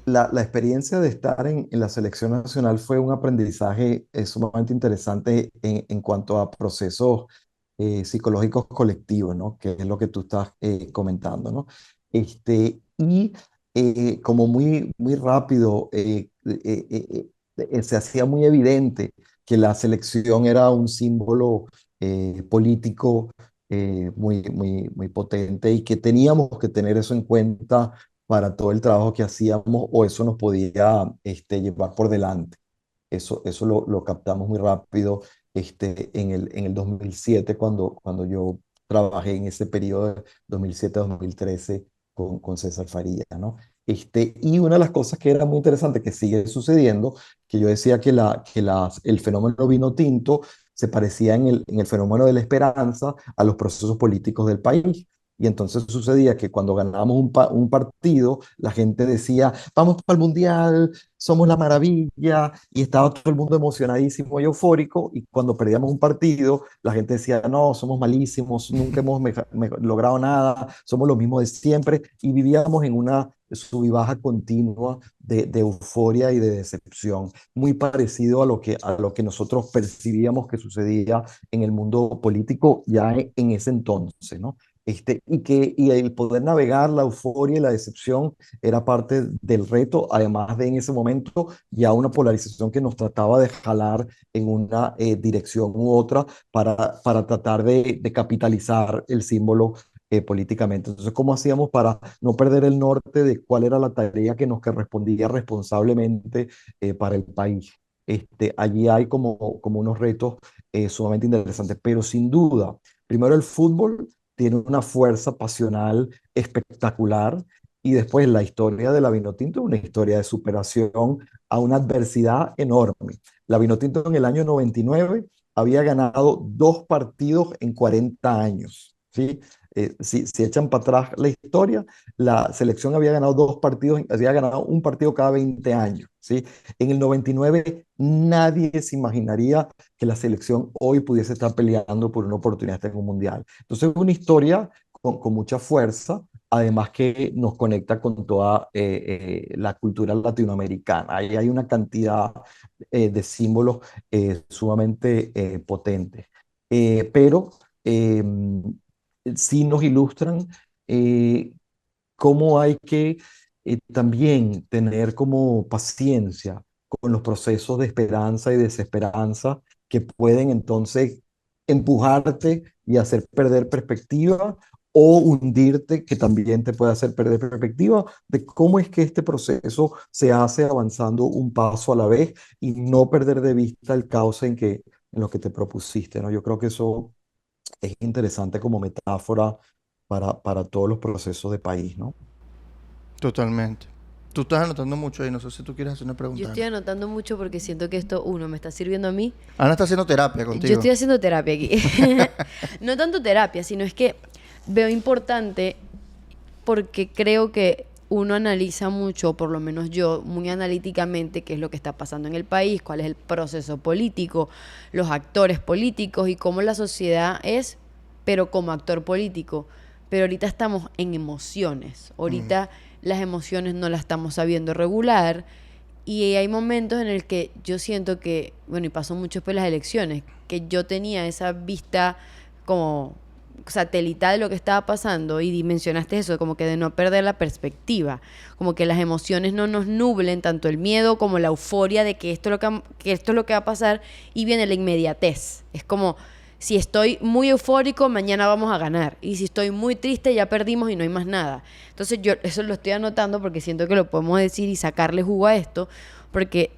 La experiencia de estar en la selección nacional fue un aprendizaje sumamente interesante en cuanto a procesos psicológicos colectivos, ¿no? Que es lo que tú estás comentando, ¿no? Y como muy, muy rápido se hacía muy evidente que la selección era un símbolo político muy, muy, muy potente y que teníamos que tener eso en cuenta para todo el trabajo que hacíamos o eso nos podía llevar por delante. Eso lo captamos muy rápido en el 2007 cuando yo trabajé en ese periodo de 2007-2013 con César Faría, ¿no? Y una de las cosas que era muy interesante que sigue sucediendo, que yo decía el fenómeno vino tinto se parecía en el fenómeno de la esperanza a los procesos políticos del país. Y entonces sucedía que cuando ganábamos un partido, la gente decía, vamos para el Mundial, somos la maravilla, y estaba todo el mundo emocionadísimo y eufórico, y cuando perdíamos un partido, la gente decía, no, somos malísimos, nunca hemos logrado nada, somos los mismos de siempre, y vivíamos en una sub y baja continua de euforia y de decepción, muy parecido a lo que nosotros percibíamos que sucedía en el mundo político ya en ese entonces, ¿no? Y el poder navegar la euforia y la decepción era parte del reto, además de en ese momento ya una polarización que nos trataba de jalar en una dirección u otra para tratar de capitalizar el símbolo políticamente. Entonces, ¿cómo hacíamos para no perder el norte de cuál era la tarea que nos correspondía responsablemente para el país? Allí hay como unos retos sumamente interesantes, pero sin duda, primero el fútbol tiene una fuerza pasional espectacular y después la historia de la Vinotinto es una historia de superación a una adversidad enorme. La Vinotinto en el año 99 había ganado 2 partidos en 40 años, ¿sí? Si echan para atrás la historia, la selección había ganado 2 partidos, había ganado un partido cada 20 años, ¿sí? En el 99 nadie se imaginaría que la selección hoy pudiese estar peleando por una oportunidad en un mundial. Entonces es una historia con mucha fuerza, además que nos conecta con toda la cultura latinoamericana. Ahí hay una cantidad de símbolos sumamente potentes. Pero sí nos ilustran eh, cómo hay que también tener como paciencia con los procesos de esperanza y desesperanza que pueden entonces empujarte y hacer perder perspectiva o hundirte, que también te puede hacer perder perspectiva de cómo es que este proceso se hace avanzando un paso a la vez y no perder de vista el cauce en lo que te propusiste, ¿no? Yo creo que eso es interesante como metáfora para todos los procesos de país, ¿no? Totalmente. Tú estás anotando mucho ahí, no sé si tú quieres hacer una Yo pregunta, estoy Ana. anotando mucho porque siento que esto, uno, me está sirviendo a mí. Ana está haciendo terapia Yo contigo. estoy haciendo terapia aquí. No tanto terapia, sino es que veo importante porque creo que uno analiza mucho, por lo menos yo, muy analíticamente, qué es lo que está pasando en el país, cuál es el proceso político, los actores políticos y cómo la sociedad es, pero como actor político. Pero ahorita estamos en emociones. Ahorita las emociones no las estamos sabiendo regular Y hay momentos en el que yo siento que, bueno, y pasó mucho después de las elecciones, que yo tenía esa vista como satelital de lo que estaba pasando y dimensionaste eso, como que de no perder la perspectiva, como que las emociones no nos nublen tanto el miedo como la euforia de que esto es lo que esto es lo que va a pasar y viene la inmediatez. Es como si estoy muy eufórico, mañana vamos a ganar. Y si estoy muy triste, ya perdimos y no hay más nada. Entonces yo eso lo estoy anotando porque siento que lo podemos decir y sacarle jugo a esto, porque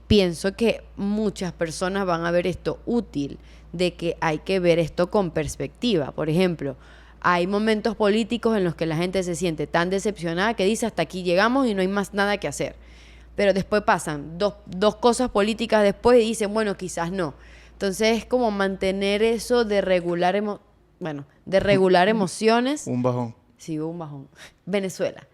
pienso que muchas personas van a ver esto útil, de que hay que ver esto con perspectiva. Por ejemplo, hay momentos políticos en los que la gente se siente tan decepcionada que dice hasta aquí llegamos y no hay más nada que hacer. Pero después pasan dos cosas políticas después y dicen, bueno, quizás no. Entonces es como mantener eso de regular, bueno, de regular emociones. Un bajón. Sí, hubo un bajón. Venezuela.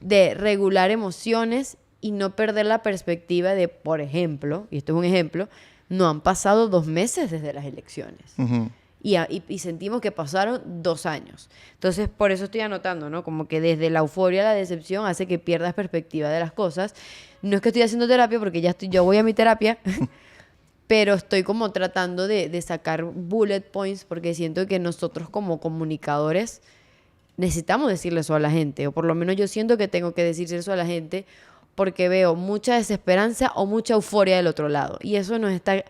De regular emociones y no perder la perspectiva de, por ejemplo, y esto es un ejemplo, no han pasado 2 meses desde las elecciones. Ujú. Y sentimos que pasaron 2 años. Entonces, por eso estoy anotando, ¿no? Como que desde la euforia a la decepción hace que pierdas perspectiva de las cosas. No es que estoy haciendo terapia, porque yo voy a mi terapia, pero estoy como tratando de sacar bullet points, porque siento que nosotros como comunicadores necesitamos decirle eso a la gente, o por lo menos yo siento que tengo que decirle eso a la gente, porque veo mucha desesperanza o mucha euforia del otro lado. Y eso nos está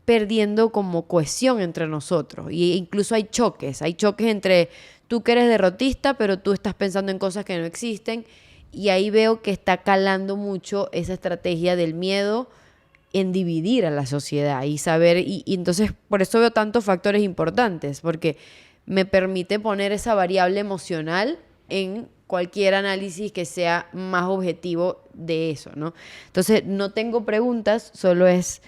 perdiendo como cohesión entre nosotros. Y incluso hay choques entre tú que eres derrotista, pero tú estás pensando en cosas que no existen. Y ahí veo que está calando mucho esa estrategia del miedo en dividir a la sociedad y saber, y entonces por eso veo tantos factores importantes, porque me permite poner esa variable emocional en cualquier análisis que sea más objetivo de eso, ¿no? Entonces no tengo preguntas, solo es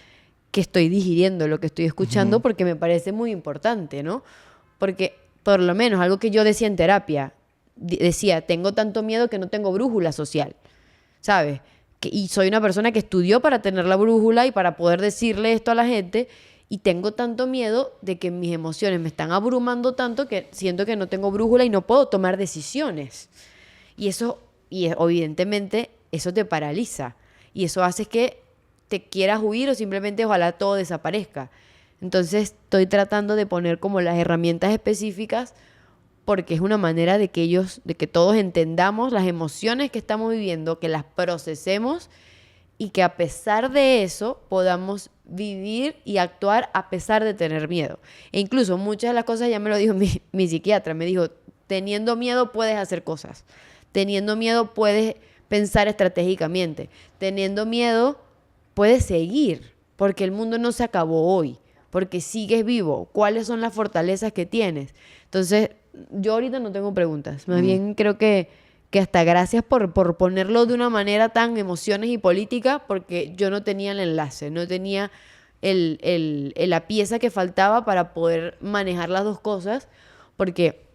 que estoy digiriendo lo que estoy escuchando Ujú. porque me parece muy importante, ¿no? Porque por lo menos algo que yo decía en terapia, decía, tengo tanto miedo que no tengo brújula social, ¿sabes? Y soy una persona que estudió para tener la brújula y para poder decirle esto a la gente y tengo tanto miedo de que mis emociones me están abrumando tanto que siento que no tengo brújula y no puedo tomar decisiones. Y eso, evidentemente, eso te paraliza. Y eso hace que te quieras huir o simplemente ojalá todo desaparezca. Entonces estoy tratando de poner como las herramientas específicas porque es una manera de que de que todos entendamos las emociones que estamos viviendo, que las procesemos y que a pesar de eso podamos vivir y actuar a pesar de tener miedo. E incluso muchas de las cosas ya me lo dijo mi psiquiatra, me dijo, teniendo miedo puedes hacer cosas, teniendo miedo puedes pensar estratégicamente, teniendo miedo puedes seguir, porque el mundo no se acabó hoy, porque sigues vivo, cuáles son las fortalezas que tienes. Entonces, yo ahorita no tengo preguntas, más Mm. bien creo que hasta gracias por ponerlo de una manera tan emociones y política, porque yo no tenía el enlace, no tenía la pieza que faltaba para poder manejar las dos cosas, porque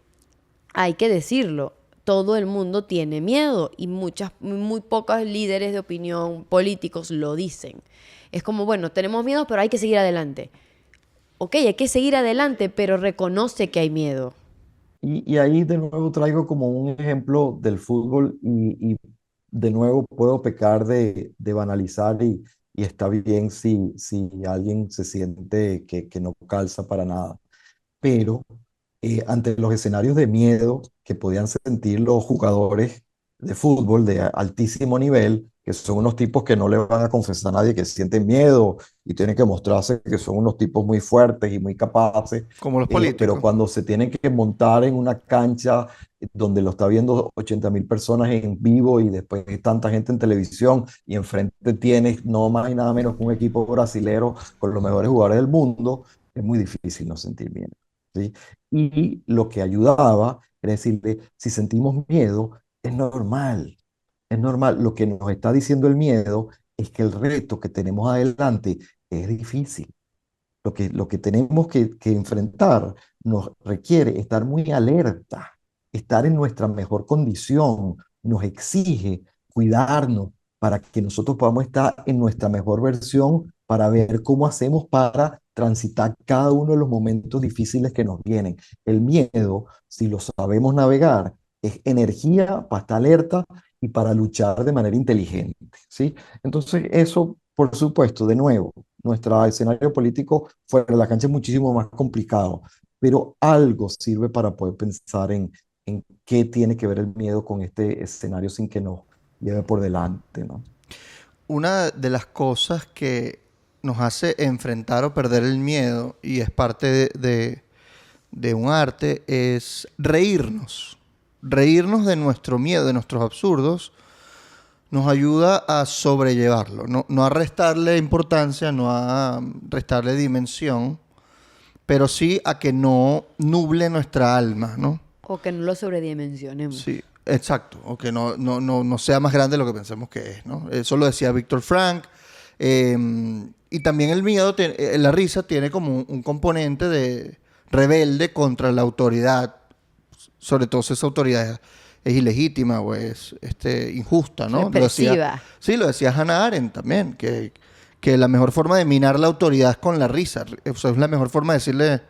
hay que decirlo, todo el mundo tiene miedo y muy pocos líderes de opinión políticos lo dicen. Es como, bueno, tenemos miedo, pero hay que seguir adelante. Ok, hay que seguir adelante, pero reconoce que hay miedo. Y ahí de nuevo traigo como un ejemplo del fútbol y de nuevo puedo pecar de banalizar y está bien si alguien se siente que no calza para nada. Pero ante los escenarios de miedo que podían sentir los jugadores de fútbol de altísimo nivel, que son unos tipos que no le van a confesar a nadie que sienten miedo y tienen que mostrarse que son unos tipos muy fuertes y muy capaces, Como los pero políticos. cuando se tienen que montar en una cancha donde lo está viendo 80.000 personas en vivo y después hay tanta gente en televisión y enfrente tienes no más y nada menos que un equipo brasilero con los mejores jugadores del mundo, es muy difícil no sentir miedo. ¿Sí? Y lo que ayudaba era decirle, si sentimos miedo, es normal, es normal. Lo que nos está diciendo el miedo es que el reto que tenemos adelante es difícil. Lo que tenemos que enfrentar nos requiere estar muy alerta, estar en nuestra mejor condición, nos exige cuidarnos para que nosotros podamos estar en nuestra mejor versión para ver cómo hacemos para transitar cada uno de los momentos difíciles que nos vienen. El miedo, si lo sabemos navegar, es energía para estar alerta y para luchar de manera inteligente, ¿sí? Entonces, eso, por supuesto, de nuevo, nuestro escenario político fuera de la cancha es muchísimo más complicado, pero algo sirve para poder pensar en qué tiene que ver el miedo con este escenario sin que nos lleve por delante, ¿no? Una de las cosas que nos hace enfrentar o perder el miedo, y es parte de un arte, es reírnos. Reírnos de nuestro miedo, de nuestros absurdos, nos ayuda a sobrellevarlo, no a restarle importancia, no a restarle dimensión, pero sí a que no nuble nuestra alma, ¿no? O que no lo sobredimensionemos. Sí, exacto. O que no sea más grande de lo que pensamos que es, ¿no? Eso lo decía Víctor Frank. Y también el miedo, la risa tiene como un componente de rebelde contra la autoridad, sobre todo si esa autoridad es ilegítima o es injusta, ¿no? Represiva. Lo decía Hannah Arendt también, que la mejor forma de minar la autoridad es con la risa. O sea, es la mejor forma de decirle,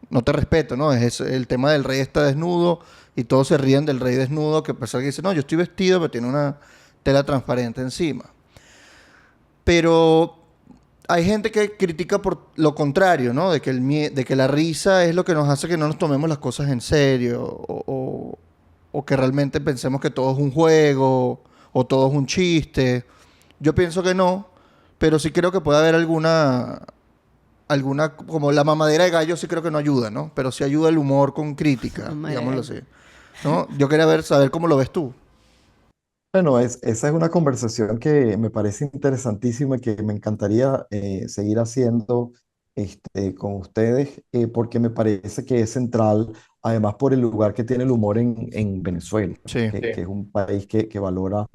no te respeto, ¿no? Es el tema del rey está desnudo y todos se ríen del rey desnudo, que a pesar que dice, no, yo estoy vestido, pero tiene una tela transparente encima. Pero hay gente que critica por lo contrario, ¿no? De que la risa es lo que nos hace que no nos tomemos las cosas en serio o que realmente pensemos que todo es un juego o todo es un chiste. Yo pienso que no, pero sí creo que puede haber alguna, como la mamadera de gallo sí creo que no ayuda, ¿no? Pero sí ayuda el humor con crítica, Mamadera de digámoslo gallo. así. ¿No? Yo quería saber cómo lo ves tú. Bueno, esa es una conversación que me parece interesantísima y que me encantaría seguir haciendo con ustedes, porque me parece que es central, además por el lugar que tiene el humor en Venezuela, Sí. que es un país que valora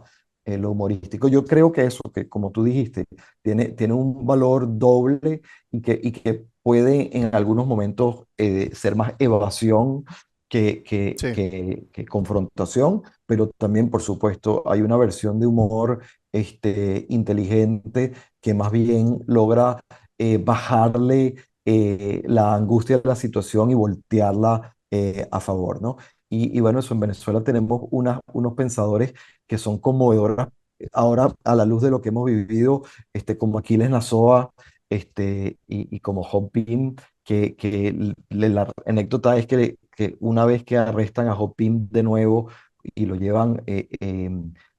lo humorístico. Yo creo que eso, que como tú dijiste, tiene un valor doble y que puede en algunos momentos ser más evasión Sí. que confrontación, pero también, por supuesto, hay una versión de humor inteligente que más bien logra bajarle la angustia de la situación y voltearla a favor, ¿no? Y bueno, eso en Venezuela tenemos unos pensadores que son conmovedores ahora a la luz de lo que hemos vivido, como Aquiles Nazoa, y como Hopin, que la anécdota es que una vez que arrestan a Hopin de nuevo y lo llevan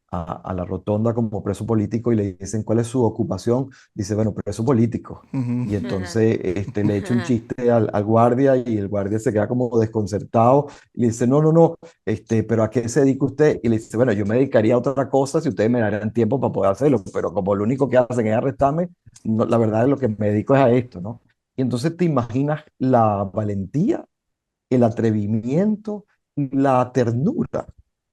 a la rotonda como preso político y le dicen cuál es su ocupación, dice, bueno, preso político. Ujú. Y entonces le echa un chiste al guardia y el guardia se queda como desconcertado y le dice, no, no, no, pero ¿a qué se dedica usted? Y le dice, bueno, yo me dedicaría a otra cosa si ustedes me darían tiempo para poder hacerlo, pero como lo único que hacen es arrestarme, la verdad es lo que me dedico es a esto, ¿no? Y entonces te imaginas la valentía, el atrevimiento y la ternura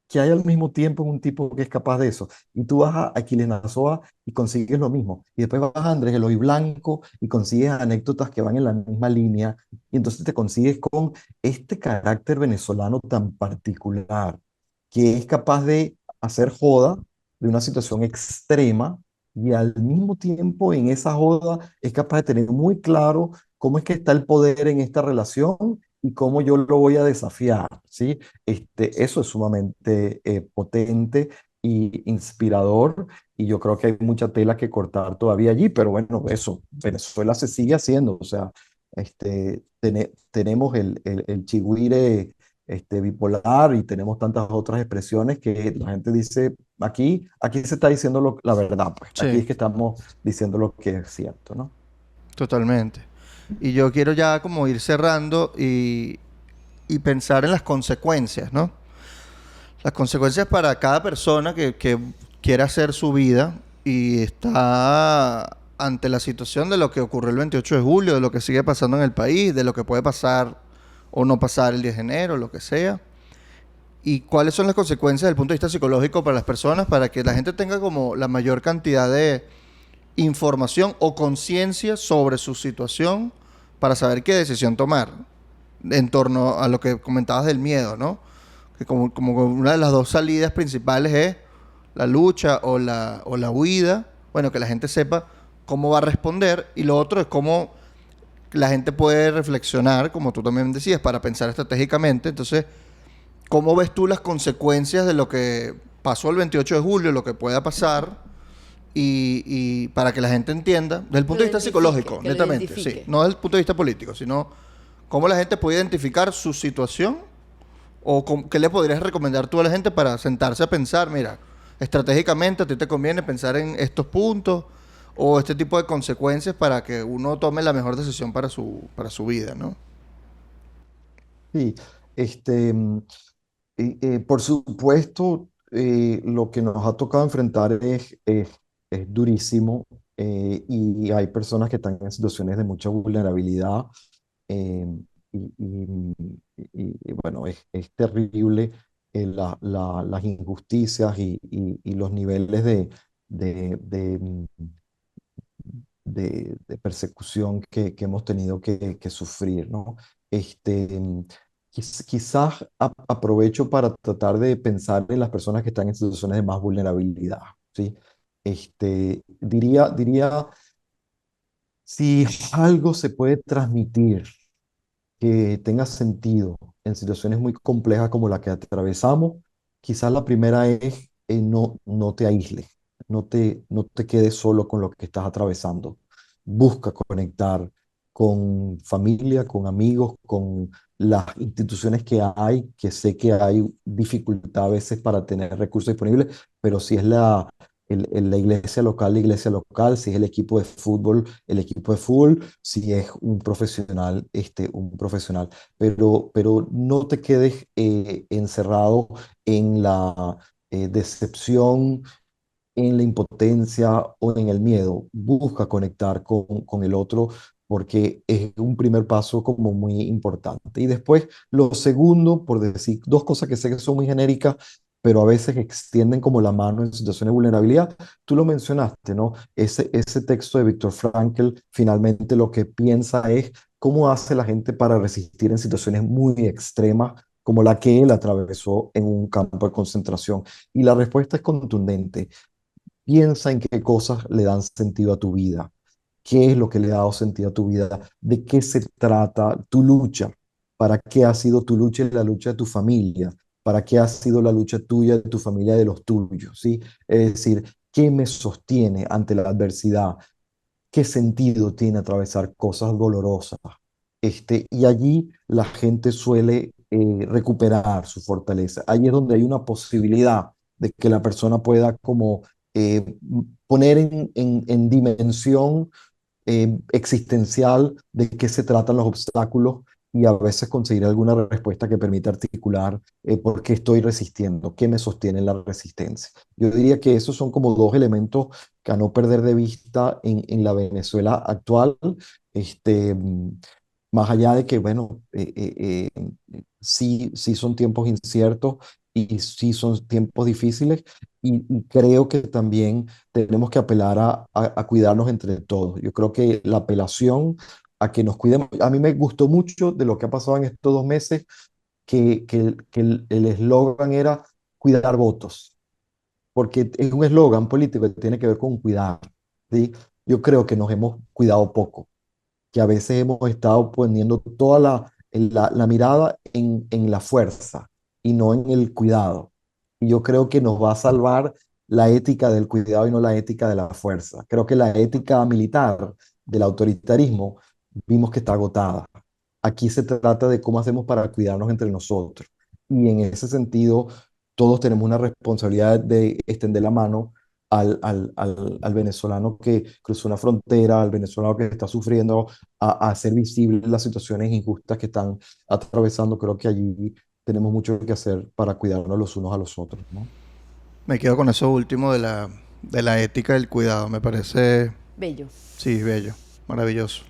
que hay al mismo tiempo en un tipo que es capaz de eso. Y tú vas a Aquiles Nazoa y consigues lo mismo. Y después vas a Andrés Eloy Blanco y consigues anécdotas que van en la misma línea. Y entonces te consigues con este carácter venezolano tan particular, que es capaz de hacer joda de una situación extrema y al mismo tiempo en esa joda es capaz de tener muy claro cómo es que está el poder en esta relación y cómo yo lo voy a desafiar, ¿sí? Eso es sumamente potente y inspirador, y yo creo que hay mucha tela que cortar todavía allí, pero bueno, eso, Venezuela se sigue haciendo, o sea, tenemos el chigüire bipolar y tenemos tantas otras expresiones que la gente dice, aquí se está diciendo la verdad, pues, aquí Sí, es que estamos diciendo lo que es cierto, ¿no? totalmente. Y yo quiero ya como ir cerrando y pensar en las consecuencias, ¿no? Las consecuencias para cada persona que quiera hacer su vida y está ante la situación de lo que ocurrió el 28 de julio, de lo que sigue pasando en el país, de lo que puede pasar o no pasar el 10 de enero, lo que sea. Y cuáles son las consecuencias desde el punto de vista psicológico para las personas, para que la gente tenga como la mayor cantidad de información o conciencia sobre su situación para saber qué decisión tomar en torno a lo que comentabas del miedo, ¿no? Que como una de las dos salidas principales es la lucha o la huida. Bueno, que la gente sepa cómo va a responder. Y lo otro es cómo la gente puede reflexionar, como tú también decías, para pensar estratégicamente. Entonces, ¿cómo ves tú las consecuencias de lo que pasó el 28 de julio, lo que pueda pasar, y para que la gente entienda, desde el punto de vista psicológico, que lo netamente, sí, identifique. no desde el punto de vista político, sino cómo la gente puede identificar su situación o qué le podrías recomendar tú a la gente para sentarse a pensar, mira, estratégicamente a ti te conviene pensar en estos puntos o este tipo de consecuencias para que uno tome la mejor decisión para su vida, ¿no? Sí, este, por supuesto, lo que nos ha tocado enfrentar es durísimo, y hay personas que están en situaciones de mucha vulnerabilidad, eh, y, y- bueno, es terrible, las injusticias y los niveles de, de, mm, de persecución que hemos tenido que sufrir, ¿no? Este, quizás aprovecho para tratar de pensar en las personas que están en situaciones de más vulnerabilidad, ¿sí? Diría, si algo se puede transmitir que tenga sentido en situaciones muy complejas como la que atravesamos, quizás la primera es, no te aísles, no te quedes solo con lo que estás atravesando. Busca conectar con familia, con amigos, con las instituciones que hay, que sé que hay dificultad a veces para tener recursos disponibles, pero si es la iglesia local, si es el equipo de fútbol, el equipo de fútbol, si es un profesional. Pero no te quedes encerrado en la decepción, en la impotencia o en el miedo. Busca conectar con el otro, porque es un primer paso como muy importante. Y después, lo segundo, por decir dos cosas que sé que son muy genéricas, pero a veces extienden como la mano en situaciones de vulnerabilidad. Tú lo mencionaste, ¿no? Ese texto de Viktor Frankl finalmente lo que piensa es cómo hace la gente para resistir en situaciones muy extremas como la que él atravesó en un campo de concentración. Y la respuesta es contundente. Piensa en qué cosas le dan sentido a tu vida, qué es lo que le ha dado sentido a tu vida, de qué se trata tu lucha, para qué ha sido tu lucha y la lucha de tu familia, para qué ha sido la lucha tuya, de tu familia, de los tuyos, ¿sí? Es decir, ¿qué me sostiene ante la adversidad? ¿Qué sentido tiene atravesar cosas dolorosas? Y allí la gente suele recuperar su fortaleza. Allí es donde hay una posibilidad de que la persona pueda como poner en dimensión existencial de qué se tratan los obstáculos, y a veces conseguir alguna respuesta que permita articular por qué estoy resistiendo, qué me sostiene la resistencia. Yo diría que esos son como dos elementos que a no perder de vista en la Venezuela actual, este, mm, más allá de que, bueno, sí son tiempos inciertos y sí son tiempos difíciles, y creo que también tenemos que apelar a cuidarnos entre todos. Yo creo que la apelación a que nos cuidemos, a mí me gustó mucho de lo que ha pasado en estos 2 meses, que el eslogan era cuidar votos, porque es un eslogan político que tiene que ver con cuidar, ¿sí? Yo creo que nos hemos cuidado poco, que a veces hemos estado poniendo toda la mirada en la fuerza y no en el cuidado. Y yo creo que nos va a salvar la ética del cuidado y no la ética de la fuerza. Creo que la ética militar del autoritarismo vimos que está agotada. Aquí se trata de cómo hacemos para cuidarnos entre nosotros. Y en ese sentido, todos tenemos una responsabilidad de extender la mano al venezolano que cruzó una frontera, al venezolano que está sufriendo, a hacer visibles las situaciones injustas que están atravesando. Creo que allí tenemos mucho que hacer para cuidarnos los unos a los otros, ¿no? Me quedo con eso último de la ética del cuidado. Me parece, Bello. sí, bello, maravilloso.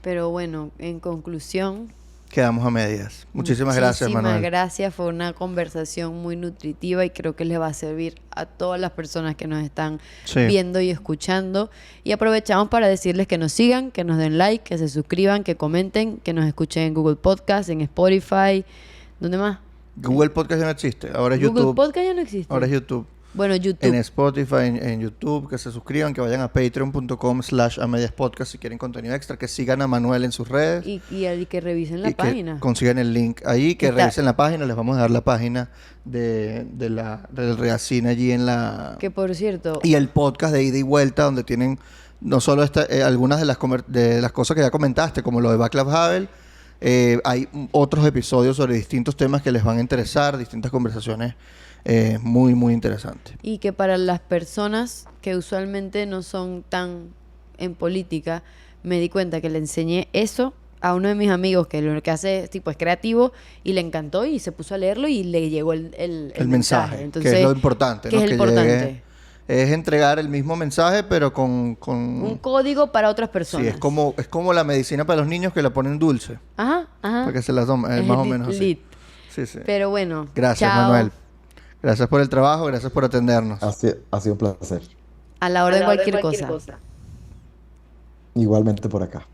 Pero bueno, en conclusión, Quedamos a medias. Muchísimas gracias, muchísimas Manuel. gracias. Fue una conversación muy nutritiva y creo que les va a servir a todas las personas que nos están Sí. viendo y escuchando. Y aprovechamos para decirles que nos sigan, que nos den like, que se suscriban, que comenten, que nos escuchen en Google Podcast, en Spotify. ¿Dónde más? Google Podcast ya no existe. Ahora es Google YouTube. Podcast ya no existe. Ahora es YouTube. Bueno, en YouTube. Spotify, en YouTube, que se suscriban, que vayan a patreon.com/amediaspodcast si quieren contenido extra, que sigan a Manuel en sus redes Y que revisen la y que página. consigan el link ahí, que Está- revisen la página. Les vamos a dar la página del Reacine allí en la... Que por cierto, Y el podcast de ida y vuelta, donde tienen no solo algunas de de las cosas que ya comentaste, como lo de Backlash Havel, hay otros episodios sobre distintos temas que les van a interesar, distintas conversaciones muy, muy interesantes. y que para las personas que usualmente no son tan en política, me di cuenta que le enseñé eso a uno de mis amigos que lo que hace tipo es creativo y le encantó y se puso a leerlo y le llegó el mensaje, Entonces, que es lo importante, que ¿no? es el Que importante. llegue- es entregar el mismo mensaje, pero con... Un código para otras personas. Sí, es como la medicina para los niños que la ponen dulce, Ajá, ajá. para que se la tomen, Es más o lit- menos así. lit. Sí, sí. Pero bueno, Gracias, chao. Manuel. Gracias por el trabajo, gracias por atendernos. Ha sido un placer. A la orden cualquier cosa. Igualmente por acá.